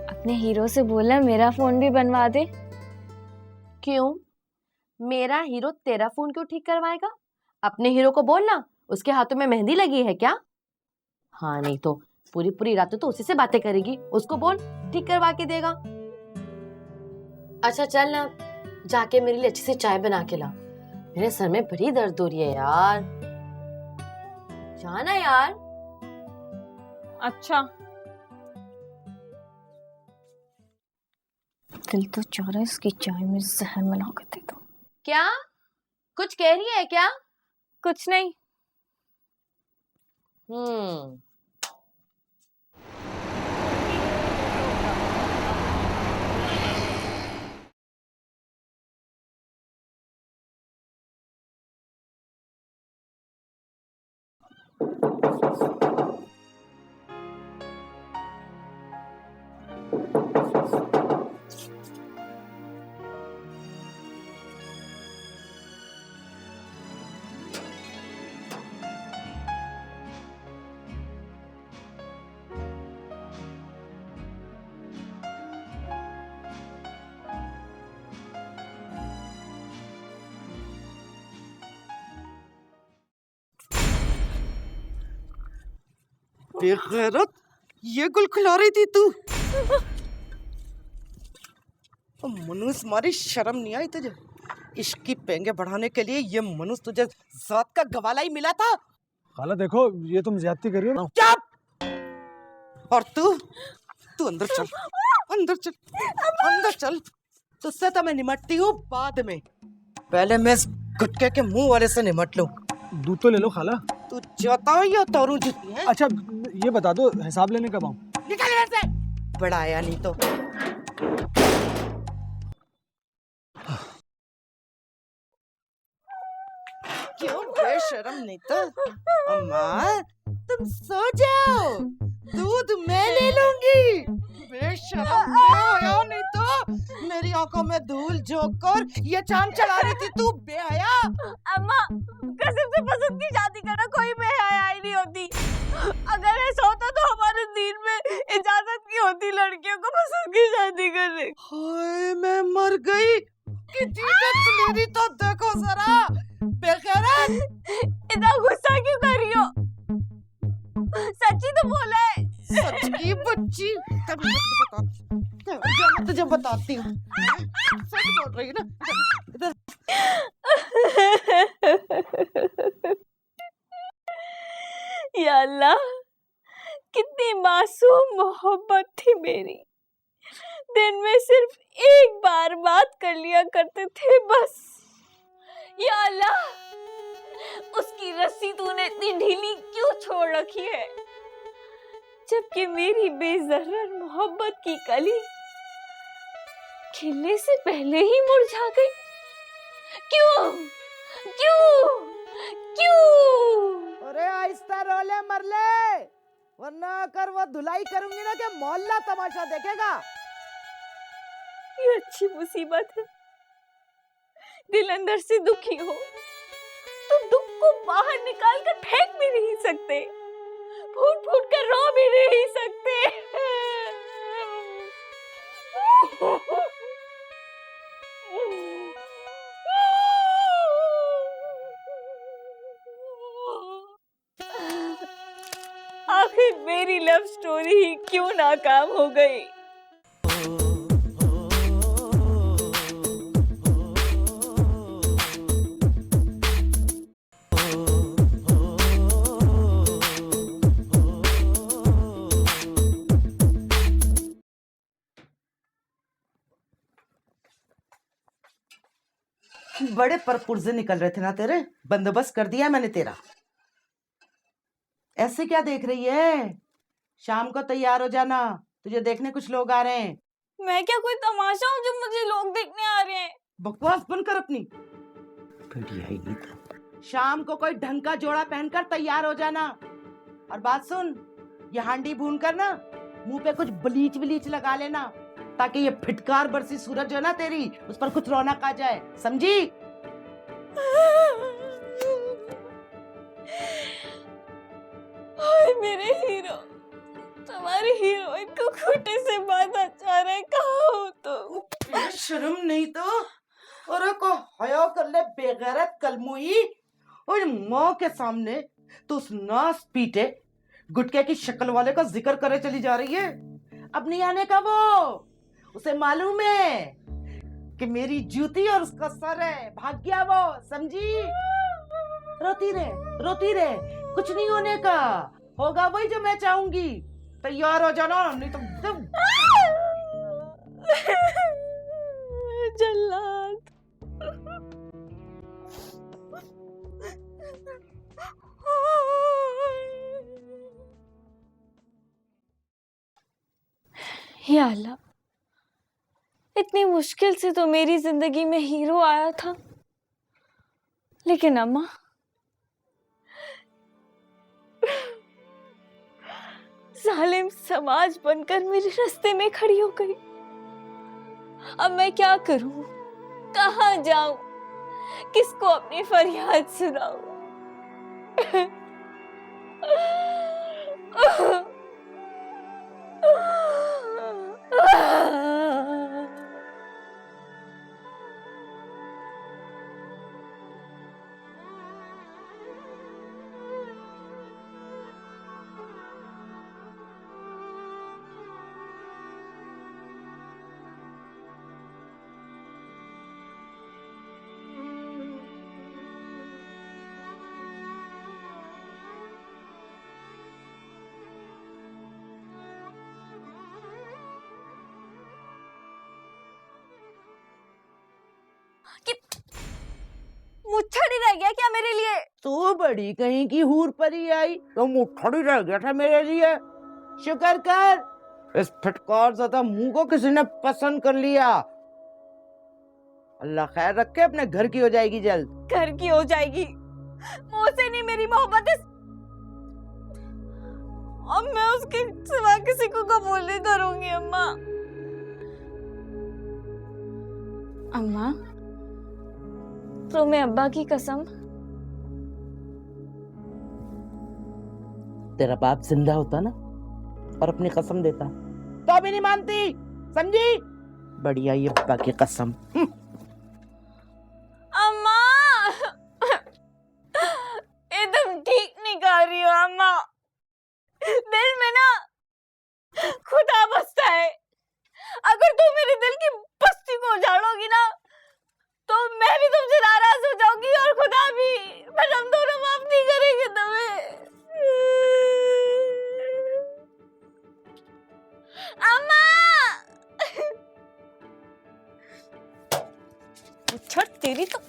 अपने हीरो से बोला मेरा फोन भी बनवा दे। क्यों? मेरा हीरो तेरा फोन क्यों ठीक करवाएगा? अपने हीरो को बोलना, उसके हाथों में मेहंदी लगी है क्या? हाँ नहीं तो पूरी पूरी रात तो उसी से बातें करेगी, उसको बोल ठीक करवा के देगा। अच्छा चल ना, जाके मेरे लिए अच्छी सी चाय बना के ला, मेरे सर में बड़ी दर्द हो रही है यार। जाना यार। अच्छा। दिल तो चाह रहा है इसकी चाय में जहर मिला के दे दो। क्या कुछ कह रही है क्या? कुछ नहीं। हम्म। बेगैरत, ये गुल खिला रही थी तू? मनुष्य, मारी शर्म नहीं आई तुझे? इश्क की पेंगे बढ़ाने के लिए ये मनुष्य तुझे जात का गवाला ही मिला था। खाला देखो, ये तुम ज्यादती कर रही हो ना। चुप! और तू अंदर चल, अंदर चल, अंदर चल। तुझसे तो मैं निमटती हूँ बाद में, पहले मैं इस गुटके के मुंह वाले से निमट लूं। दूध तो ले लो खाला। तू जाता या तोरू जितनी है? अच्छा ये बता दो, हिसाब लेने कब आऊं? निकल यहाँ से, बड़ा आया नहीं तो। क्यों बेशरम नहीं तो? अम्मा तुम सो जाओ, दूध मैं ले लूंगी। बेशरम बेहया नहीं तो मेरी आंखों में धूल झोंक कर ये चांद चला रही थी तू, बेहया। अम्मा कसम से पसंद की शादी करना कोई बेहया ही नहीं होती। अगर ऐसा होता तो हमारे दीन में इजाजत की होती लड़कियों को पसंद की शादी करने। हाय मैं मर गई, कितनी मेरी तो देखो जरा, बेगैरत। इतना गुस्सा क्यों कर रही हो? सच्ची तो बोला है। सच की बच्ची, तभी मैं तुझे बताती हूँ। सच बोल रही है ना? इधर या अल्लाह, कितनी मासूम मोहब्बत थी मेरी। दिन में सिर्फ एक बार बात कर लिया करते थे बस। या अल्लाह, उसकी रस्सी तूने इतनी ढीली क्यों छोड़ रखी है, जबकि मेरी बेजर्रर मोहब्बत की कली खिलने से पहले ही मुरझा गई। क्यों क्यों क्यों? अरे आहिस्ता रोले मरले, वरना अगर वो धुलाई करूंगी ना कि मोहल्ला तमाशा देखेगा। ये अच्छी मुसीबत है, दिल अंदर से दुखी हो तो दुख को बाहर निकाल कर फेंक भी नहीं सकते, फूट फूट कर रो भी नहीं सकते। आखिर मेरी लव स्टोरी ही क्यों नाकाम हो गई? बड़े परपुर्जे निकल रहे थे ना तेरे, बंदोबस्त कर दिया मैंने तेरा। ऐसे क्या देख रही है? शाम को तैयार हो जाना, तुझे देखने कुछ लोग आ रहे हैं। मैं क्या कोई तमाशा हूँ जो मुझे लोग देखने आ रहे हैं? बकवास बंद कर अपनी। बढ़िया ही तो। शाम को कोई ढंग का जोड़ा पहनकर तैयार हो जाना। और बात सुन, ये हांडी भून कर ना मुंह पे कुछ ब्लीच ब्लीच लगा लेना, ताकि ये फिटकार बरसी सूरज जो ना तेरी, उस पर कुछ रौनक आ जाए, समझी? ओए मेरे हीरो, तुम्हारे हीरोइन को खूंटे से बांधा जा रहा है, कहाँ हो तुम? शर्म नहीं तो? और को हया कर ले बेगैरत कलमुई। और माँ के सामने तो उस नास पीटे गुटके की शक्ल वाले का जिक्र करे चली जा रही है। अब नहीं आने का वो, उसे मालूम है कि मेरी जूती और उसका सर है, भाग गया वो, समझी? रोती रहे, कुछ नहीं होने का, होगा वही जो मैं चाहूंगी। तैयार हो जाना, नहीं तो जल्लाद। या अल्लाह, इतनी मुश्किल से तो मेरी जिंदगी में हीरो आया था, लेकिन अम्मा जालिम समाज बनकर मेरे रास्ते में खड़ी हो गई। अब मैं क्या करूं, कहां जाऊं, किसको अपनी फरियाद सुनाऊं? मुच्छड़ ही रह गया क्या मेरे लिए? तू बड़ी कहीं की हूर परी आई तो मुट्ठी रह गया था मेरे लिए। शुक्र कर, इस फटकार ज्यादा मुंह को किसी ने पसंद कर लिया। अल्लाह खैर रखे, अपने घर की हो जाएगी जल्द। घर की हो जाएगी, मुंह से नहीं, मेरी मोहब्बत है। अब मैं उसके सिवा किसी को कबूल नहीं करूंगी अम्मा। अम्मा, तुम्हें अब्बा की कसम। तेरा बाप जिंदा होता ना और अपनी कसम देता तो भी नहीं मानती, समझी? बढ़िया ये अब्बा की कसम। अम्मा, एकदम ठीक नहीं कर रही हो अम्मा। दिल में ना खुदा बसता है। अगर तुम मेरे दिल की बस्ती को उजाड़ोगी ना, तो मैं भी तुमसे नाराज हो जाऊंगी और खुदा भी। बट हम दोनों माफ नहीं करेंगे तुम्हें। अम्मा, मुच्छड़ तेरी तो।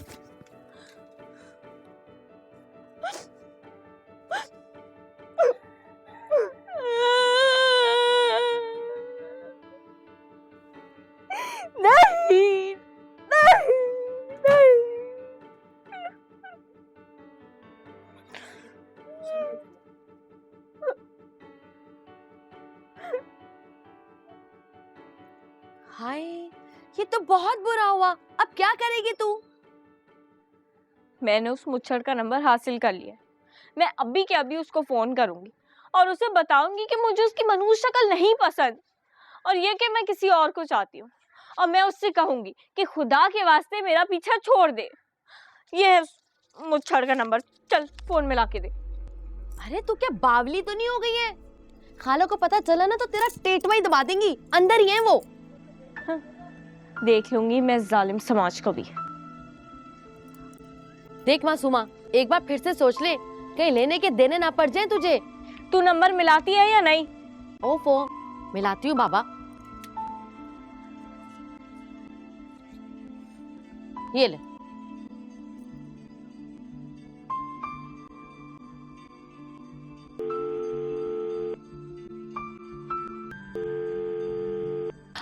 नहीं, नहीं, नहीं। हाय, ये तो बहुत बुरा हुआ। अब क्या करेगी तू? मैंने उस मुच्छड़ का नंबर हासिल कर लिया। मैं अभी के अभी उसको फोन करूंगी और उसे बताऊंगी कि मुझे उसकी मनहूस शक्ल नहीं पसंद और ये कि मैं किसी और को चाहती हूँ। और मैं उससे कहूंगी कि खुदा के वास्ते मेरा पीछा छोड़ दे। ये है मुच्छड़ का नंबर, चल फोन में लाके दे। अरे तू क्या बावली तो नहीं हो गई है? खाला को पता चला ना तो तेरा टेटवा ही दबा देंगी। अंदर ही है वो। देख लूंगी मैं जालिम समाज को भी। देख मासूमा, एक बार फिर से सोच ले, कहीं लेने के देने ना पड़ जाए तुझे। तू नंबर मिलाती है या नहीं? ओफो, मिलाती हूँ बाबा। ये ले।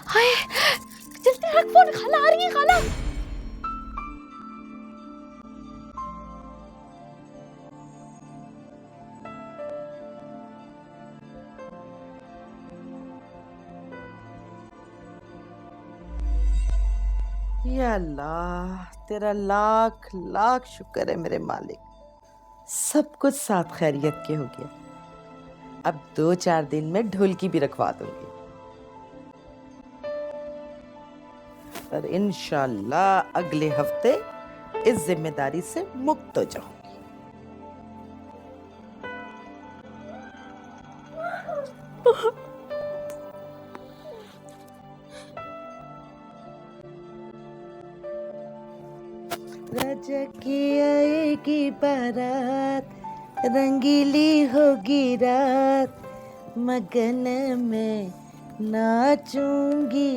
हाय, जल्दी रख फोन, खाला आ रही है, खाला। या अल्लाह, तेरा लाख लाख शुक्र है मेरे मालिक, सब कुछ साथ खैरियत के हो गया। अब 2-4 दिन में ढोलकी भी रखवा दूंगी और इंशाल्लाह अगले हफ्ते इस जिम्मेदारी से मुक्त हो जाऊंगी। राजा की आएगी बारात, रंगीली होगी रात, मगन में नाचूंगी।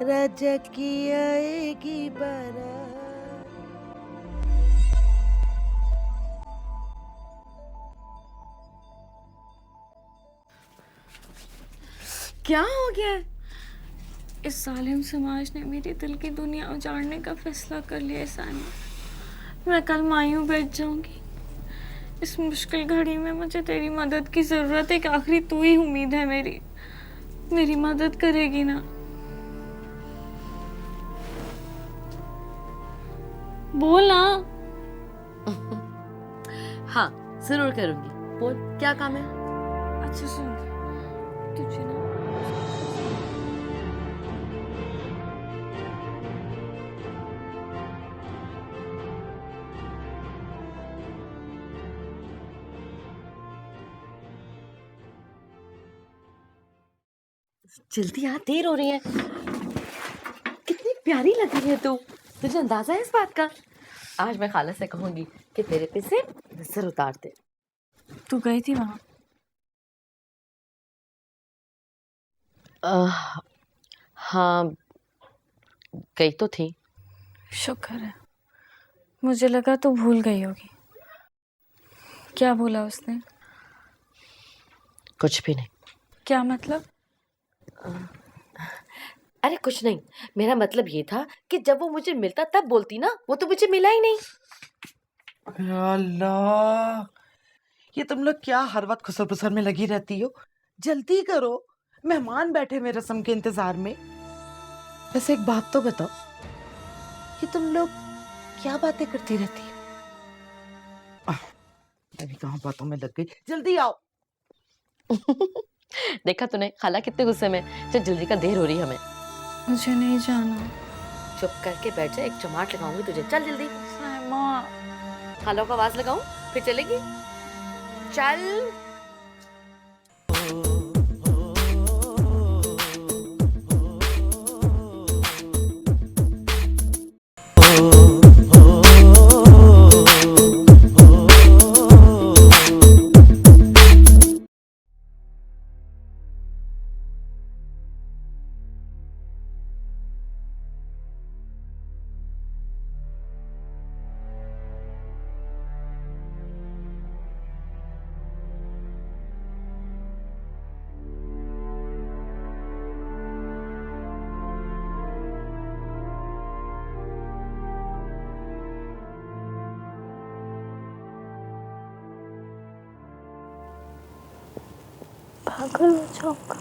राजा की आएगी बारात। क्या हो गया है? इस जालिम समाज ने मेरे दिल की दुनिया उजाड़ने का फैसला कर लिया है सानिया। मैं कल मायूं बैठ जाऊंगी। इस मुश्किल घड़ी में मुझे तेरी मदद की जरूरत है। एक आखिरी तू ही उम्मीद है मेरी मदद करेगी ना? बोल ना। हाँ, जरूर करूंगी। बोल, क्या काम है? अच्छा सुन, तुझे ना जल्दी आ, देर हो रही है। कितनी प्यारी लग रही है तू। तुझे अंदाजा है इस बात का? आज मैं खाला से कहूंगी कि तेरे पे से नजर उतार दे। तू गई थी वहां? हाँ, गई तो थी। शुक्र है। मुझे लगा तू भूल गई होगी। क्या भूला उसने? कुछ भी नहीं। क्या मतलब? अरे कुछ नहीं, मेरा मतलब ये था कि जब वो मुझे मिलता तब बोलती ना, वो तो मुझे मिला ही नहीं। या अल्लाह, ये तुम लोग क्या हर वक्त खुसर पुसर में लगी रहती हो? जल्दी करो, मेहमान बैठे मेरे रस्म के इंतजार में। वैसे एक बात तो बताओ, कि तुम लोग क्या बातें करती रहती हो? अभी कहाँ बातों में लग गई, जल्दी आओ। देखा तूने, खाला कितने गुस्से में। चल जल्दी का, देर हो रही हमें। मुझे नहीं जाना। चुप करके बैठ जा, एक चमाट लगाऊंगी तुझे। चल जल्दी। साइमा। खाला को आवाज लगाऊं फिर चलेगी? चल। पागल हो जाऊंगा।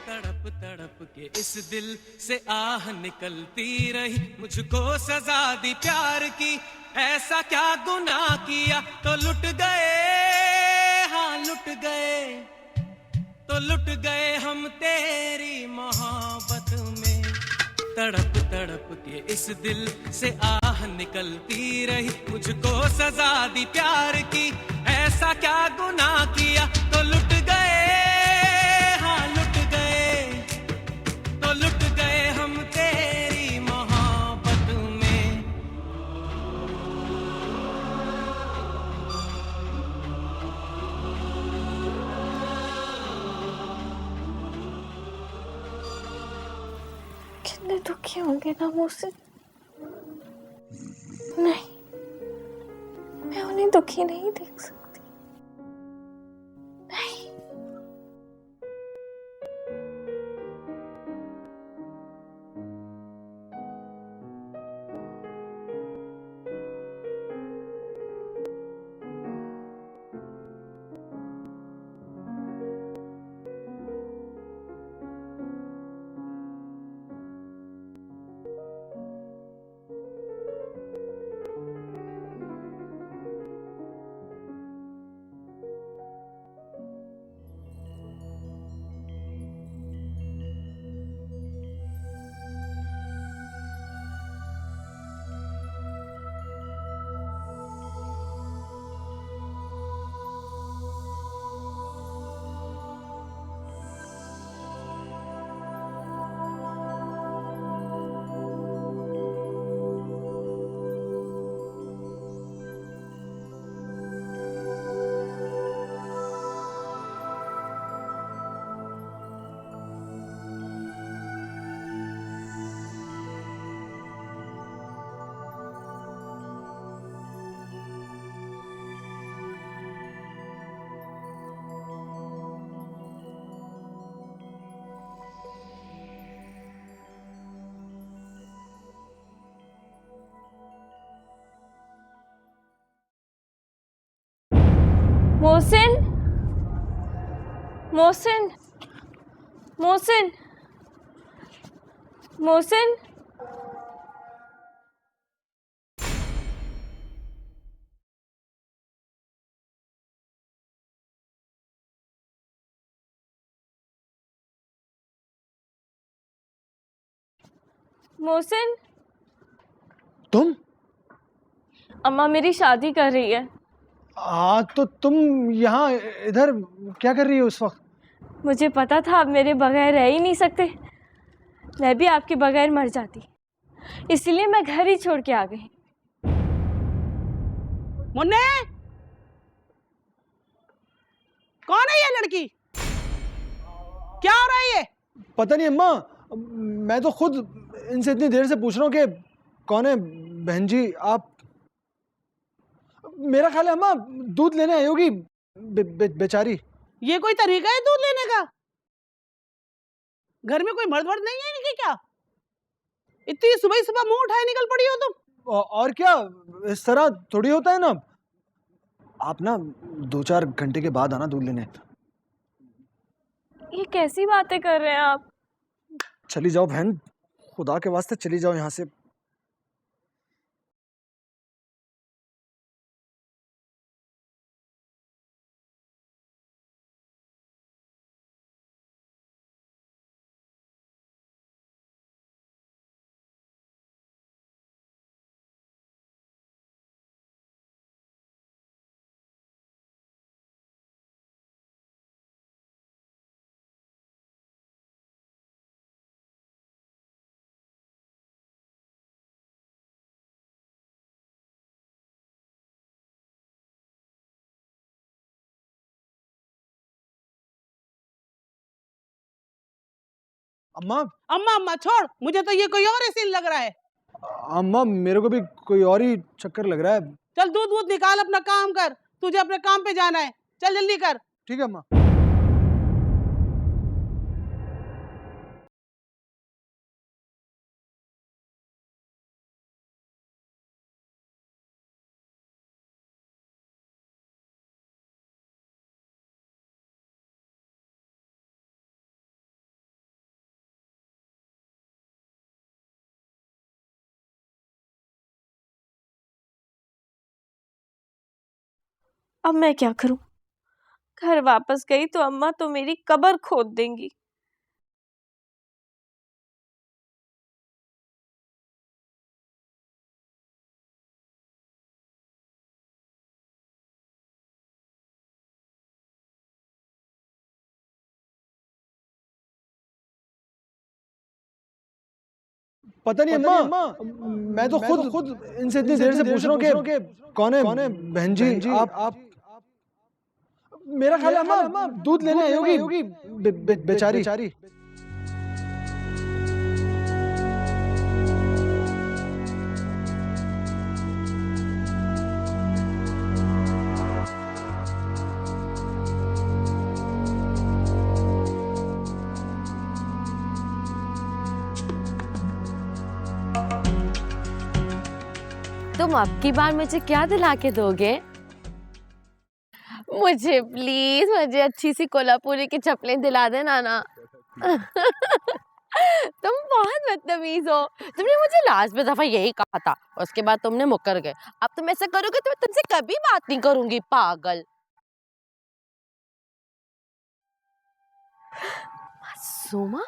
तड़प तड़प के इस दिल से आह निकलती रही, मुझको सजा दी प्यार की, ऐसा क्या गुनाह किया तो लुट गए, हाँ लुट गए, तो लुट गए हम तेरी मोहब्बत में। तड़प तड़प के इस दिल से आह निकलती रही, मुझको सजा दी प्यार की, ऐसा क्या गुनाह किया तो लुट गए, हाँ लुट गए, तो लुट गए हम तेरी मोहब्बत में। कितने दुखी होंगे ना मुझसे। नहीं, मैं उन्हें दुखी नहीं देख सकती। नहीं। मोहसिन, मोहसिन, मोहसिन। मोहसिन, तुम? अम्मा मेरी शादी कर रही है। तो तुम यहाँ इधर क्या कर रही हो इस वक्त? मुझे पता था आप मेरे बगैर रह ही नहीं सकते। मैं भी आपके बगैर मर जाती, इसलिए मैं घर ही छोड़ के आ गई। मुन्ने, कौन है ये लड़की? क्या हो रहा है ये? पता नहीं अम्मा, मैं तो खुद इनसे इतनी देर से पूछ रहा हूँ कि कौन है बहन जी आप। मेरा ख्याल है अम्मा दूध लेने आई होगी बेचारी। ये कोई तरीका है दूध लेने का? घर में कोई मर्द वर्द नहीं है इनके क्या? इतनी सुबह सुबह मुंह उठाए निकल पड़ी हो तुम। और क्या, इस तरह थोड़ी होता है ना। आप ना 2-4 घंटे के बाद आना दूध लेने। ये कैसी बातें कर रहे हैं आप? चली जाओ बहन, खुदा के वास्ते चली जाओ यहाँ से। अम्मा अम्मा अम्मा छोड़, मुझे तो ये कोई और ही सीन लग रहा है। अम्मा मेरे को भी कोई और ही चक्कर लग रहा है। चल दूध वूध निकाल, अपना काम कर। तुझे अपने काम पे जाना है, चल जल्दी कर। ठीक है अम्मा। अब मैं क्या करूं? घर वापस गई तो अम्मा तो मेरी कब्र खोद देंगी। पता नहीं अम्मा, मैं तो खुद इनसे इतनी देर से पूछ रहा हूँ कि कौन है बहन जी आप। मेरा ख्याल है अम्मा दूध लेने आई होगी बेचारी। तुम अब की बार मुझे क्या दिला के दोगे? मुझे प्लीज, मुझे अच्छी सी कोल्हापुरी की चप्पलें दिला देना ना। तुम बहुत बदतमीज हो। तुमने मुझे लास्ट दफा यही कहा था, उसके बाद तुमने मुकर गए। अब तुम ऐसा करोगे तो मैं तुमसे कभी बात नहीं करूंगी, पागल। मासूमा,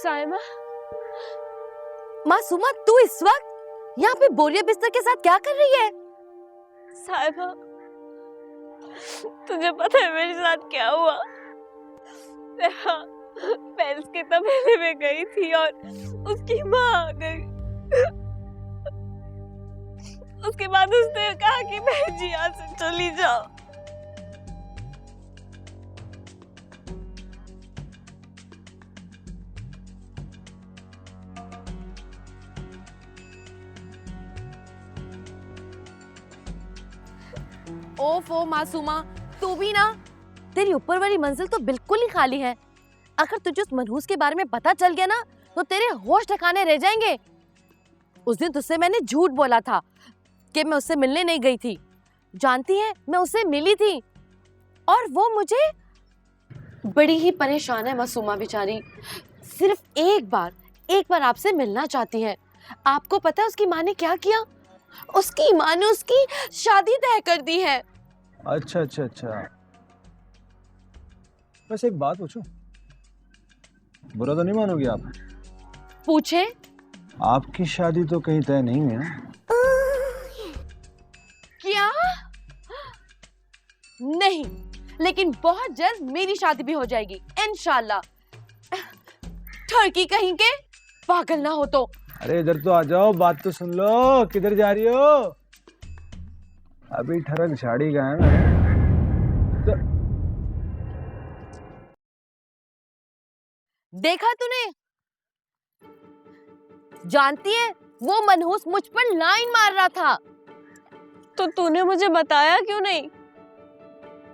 साइमा, मासूमा तू इस वक्त यहाँ पे बोरिया बिस्तर के साथ क्या कर रही है? साइमा, तुझे पता है मेरे साथ क्या हुआ? मैं इसके तबेले में गई थी और उसकी माँ आ गई। उसके बाद उसने कहा कि बहन जी यहाँ से चली जाओ। ओफो मासूमा, तू भी ना, तेरी ऊपर वाली मंजिल तो बिल्कुल ही खाली है। अगर तुझे उस मनहूस के बारे में पता चल गया ना तो तेरे होश ठिकाने रह जाएंगे। उस दिन तुझसे मैंने झूठ बोला था कि मैं उससे मिलने नहीं गई थी। जानती है, मैं उससे मिली थी और वो मुझे बड़ी ही परेशान है मासूमा बेचारी। सिर्फ एक बार आपसे मिलना चाहती है। आपको पता है उसकी माँ ने क्या किया? उसकी माँ ने उसकी शादी तय कर दी है। अच्छा अच्छा अच्छा। बस एक बात पूछूं, बुरा तो नहीं मानोगी आप? पूछे। आपकी शादी तो कहीं तय नहीं हुई ना? क्या? नहीं, लेकिन बहुत जल्द मेरी शादी भी हो जाएगी इंशाल्लाह। ठरकी कहीं के, पागल ना हो तो। अरे इधर तो आ जाओ, बात तो सुन लो। किधर जा रही हो? अभी ठरक झाड़ी का है ना। देखा तूने? जानती है, वो मनहूस मुझ पर लाइन मार रहा था। तो तूने मुझे बताया क्यों नहीं?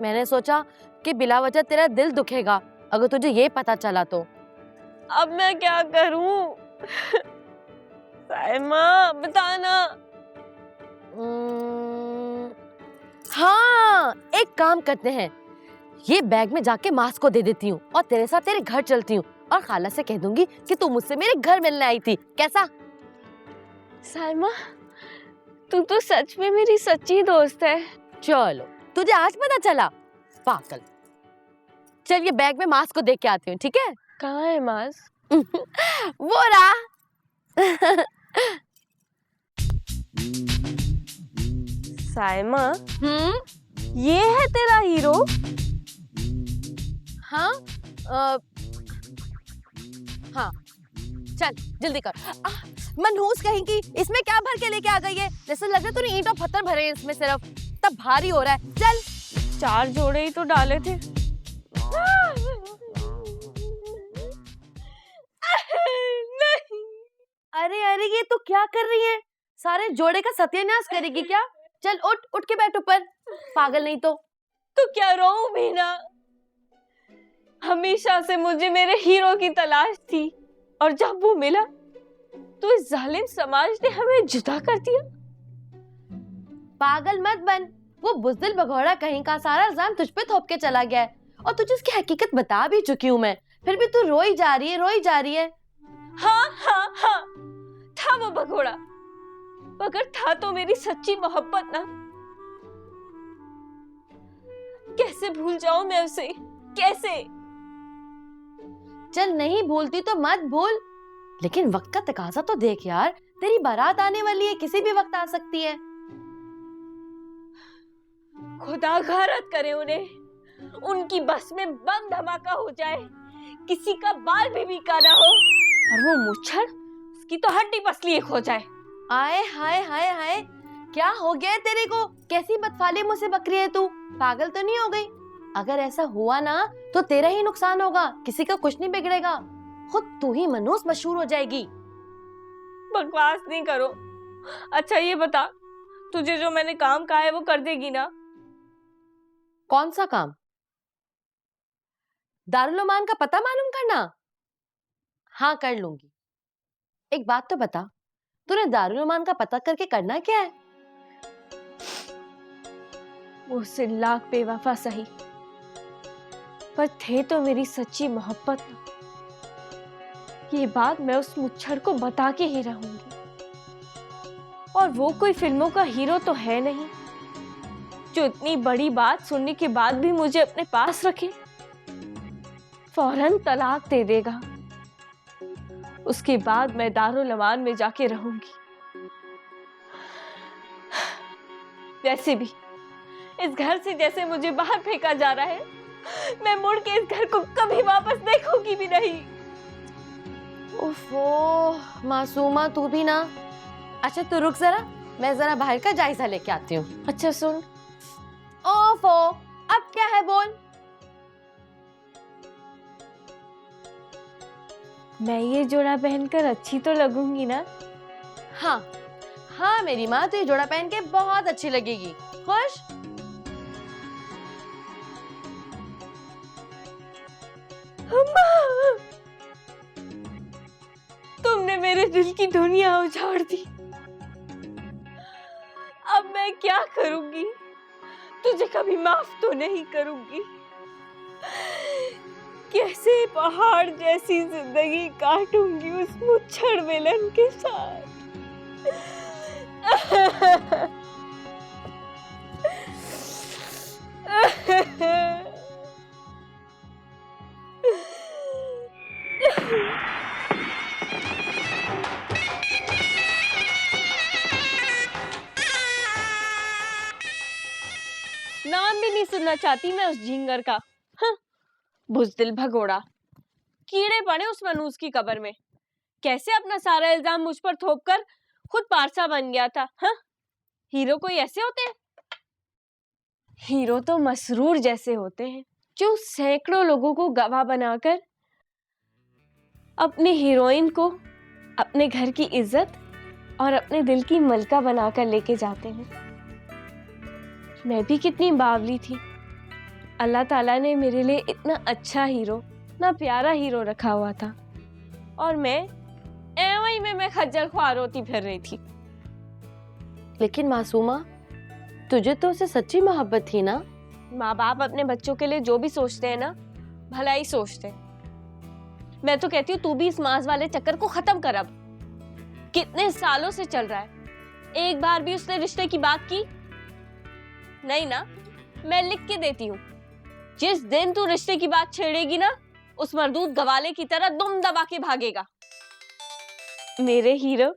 मैंने सोचा कि बिला वजह तेरा दिल दुखेगा अगर तुझे ये पता चला तो। अब मैं क्या करूं? साइमा बताना। हाँ, एक काम करते हैं, ये बैग में जाके मास्क को दे देती हूँ और तेरे साथ तेरे घर चलती हूँ और खाला से कह दूंगी कि तू मुझसे मेरे घर मिलने आई थी। कैसा? साइमा, तू तो सच में मेरी सच्ची दोस्त है। चलो, तुझे आज पता चला? पागल। चल ये बैग में मास्क को देख के आती हूँ, ठीक है? कहाँ है मास्क? वो रहा। साइमा, ये है तेरा हीरो? हाँ, हाँ, चल जल्दी कर। मनहूस कहेंगी, इसमें क्या भर के लेके आ गई है? जैसे लग रहा है तूने ईंट और पत्थर भरे हैं इसमें, सिर्फ तब भारी हो रहा है। चल। 4 जोड़े ही तो डाले थे। नहीं। अरे अरे, ये तू क्या कर रही है? सारे जोड़े का सत्यानाश करेगी क्या? चल उठ के बैठ ऊपर, पागल नहीं तो। तो क्या रोऊं भी ना? हमेशा से मुझे मेरे हीरो की तलाश थी और जब वो मिला तो इस जालिम समाज ने हमें जुदा कर दिया। पागल मत बन। वो बुज़दिल भगोड़ा कहीं का सारा इल्जाम तुझ पे थोप के चला गया है और तुझे उसकी हकीकत बता भी चुकी हूँ मैं, फिर भी तू रोई जा रही है। हाँ हाँ हाँ, था वो भगोड़ा, मगर था तो मेरी सच्ची मोहब्बत ना। कैसे भूल जाऊं मैं उसे? कैसे? चल नहीं भूलती तो मत भूल, लेकिन वक्त का तकाजा तो देख यार। तेरी बारात आने वाली है, किसी भी वक्त आ सकती है। खुदा गारत करे उन्हें, उनकी बस में बम धमाका हो जाए, किसी का बाल भी बीका ना हो और वो मुच्छर उसकी तो हड्डी पसली एक हो जाए। आए हाय हाय हाय, क्या हो गया है तेरे को? कैसी बदफाली मुँह से बकरी है तू? पागल तो नहीं हो गई? अगर ऐसा हुआ ना तो तेरा ही नुकसान होगा, किसी का कुछ नहीं बिगड़ेगा। खुद तू ही मनहूस मशहूर हो जाएगी। बकवास नहीं करो। अच्छा ये बता, तुझे जो मैंने काम कहा है वो कर देगी ना? कौन सा काम? दारुल अमान का पता मालूम करना? हाँ कर लूंगी। एक बात तो बता, तूने दारुल अमान का पता करके करना क्या है? मुझसे लाख बेवफा सही, पर थे तो मेरी सच्ची मोहब्बत ना। ये बात मैं उस मुच्छर को बता के ही रहूंगी। और वो कोई फिल्मों का हीरो तो है नहीं जो इतनी बड़ी बात सुनने के बाद भी मुझे अपने पास रखे। फौरन तलाक दे देगा, उसके बाद मैं दारुल अमान में जाके रहूंगी। वैसे भी इस घर से जैसे मुझे बाहर फेंका जा रहा है, मैं मुड़ के इस घर को कभी वापस देखूंगी भी नहीं। ओफो मासूमा, तू भी ना। अच्छा तू रुक जरा, मैं जरा बाहर का जायजा लेके आती हूँ। अच्छा सुन। ओफो, अब क्या है बोल। मैं ये जोड़ा पहनकर अच्छी तो लगूंगी ना? हाँ हाँ मेरी माँ, तो ये जोड़ा पहन के बहुत अच्छी लगेगी। खुश? तुमने मेरे दिल की दुनिया उजाड़ दी। मैं क्या करूंगी? तुझे कभी माफ तो नहीं करूंगी। कैसे पहाड़ जैसी जिंदगी काटूंगी उस मुच्छड़ विलन के साथ। नाम भी नहीं सुनना चाहती मैं उस झिंगर का। हाँ, बुज़दिल भगोड़ा। कीड़े पड़े उस मनूस की कब्र में। कैसे अपना सारा इल्जाम मुझ पर थोप कर खुद पारसा बन गया था। हाँ, हीरो कोई ऐसे होते हैं? हीरो तो मसरूर जैसे होते हैं, जो सैकड़ों लोगों को गवाह बनाकर अपनी हीरोइन को अपने घर की इज्जत और अपने दिल की मलका बनाकर लेके जाते हैं। मैं भी कितनी बावली थी। अल्लाह ताला ने मेरे लिए इतना अच्छा हीरो, इतना प्यारा हीरो रखा हुआ था, और मैं एवं में मैं खज्जल ख्वार होती फिर रही थी। लेकिन मासूमा, तुझे तो उससे सच्ची मोहब्बत थी ना? माँ बाप अपने बच्चों के लिए जो भी सोचते हैं ना, भला ही सोचते हैं। मैं तो कहती हूँ तू भी इस मांस वाले चक्कर को खत्म कर। अब कितने सालों से चल रहा है, एक बार भी उसने रिश्ते की बात की नहीं ना? मैं लिख के देती हूँ, जिस दिन तू रिश्ते की बात छेड़ेगी ना, उस मरदूद गवाले की तरह दुम दबा के भागेगा। मेरे हीरो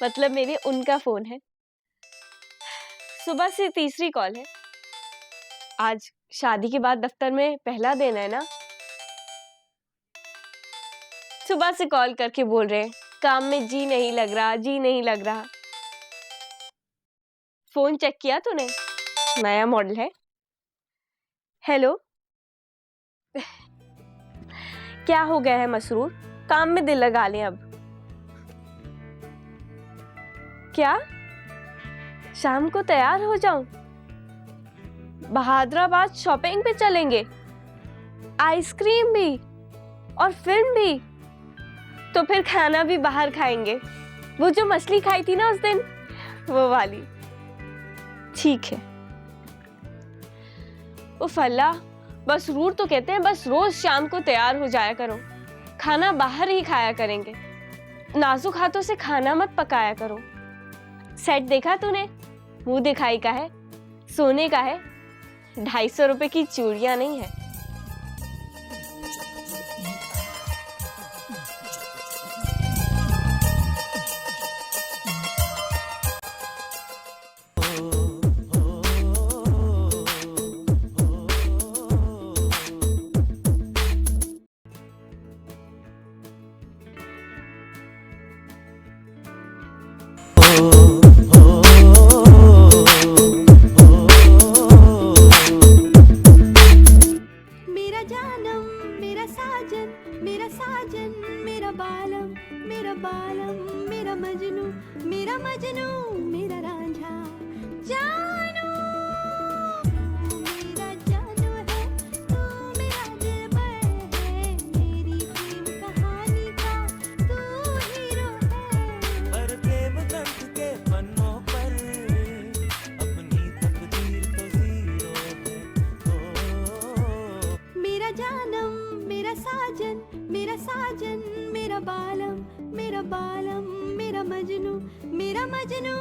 मतलब मेरे उनका फोन है। सुबह से तीसरी कॉल है। आज शादी के बाद दफ्तर में पहला दिन है ना। सुबह से कॉल करके बोल रहे हैं काम में जी नहीं लग रहा, जी नहीं लग रहा। फोन चेक किया तूने? नया मॉडल है। हेलो, क्या हो गया है मसरूर? काम में दिल लगा लें अब। क्या शाम को तैयार हो जाऊं? बहादुराबाद शॉपिंग पे चलेंगे, आइसक्रीम भी और फिल्म भी। तो फिर खाना भी बाहर खाएंगे, वो जो मछली खाई थी ना उस दिन, वो वाली। ठीक है। उफ अल्लाह, मसरूर तो कहते हैं बस रोज शाम को तैयार हो जाया करो, खाना बाहर ही खाया करेंगे, नाजुक हाथों से खाना मत पकाया करो। सेट देखा तूने? मुंह दिखाई का है, सोने का है, 250 रुपए की चूड़ियां नहीं है। मेरा जानम मेरा साजन मेरा साजन, मेरा बालम मेरा बालम, मेरा मजनू मेरा मजनू, मेरा रांझा जानू। मेरा जानू है तू, मेरा दिलबर है, मेरी प्रेम कहानी का तू हीरो है। हर प्रेम ग्रंथ के पन्नों पर अपनी तकदीर तो जीरो है। मेरा जानम मेरा साजन मेरा साजन, मेरा बालम मेरा बालम, मेरा मजनू मेरा मजनू,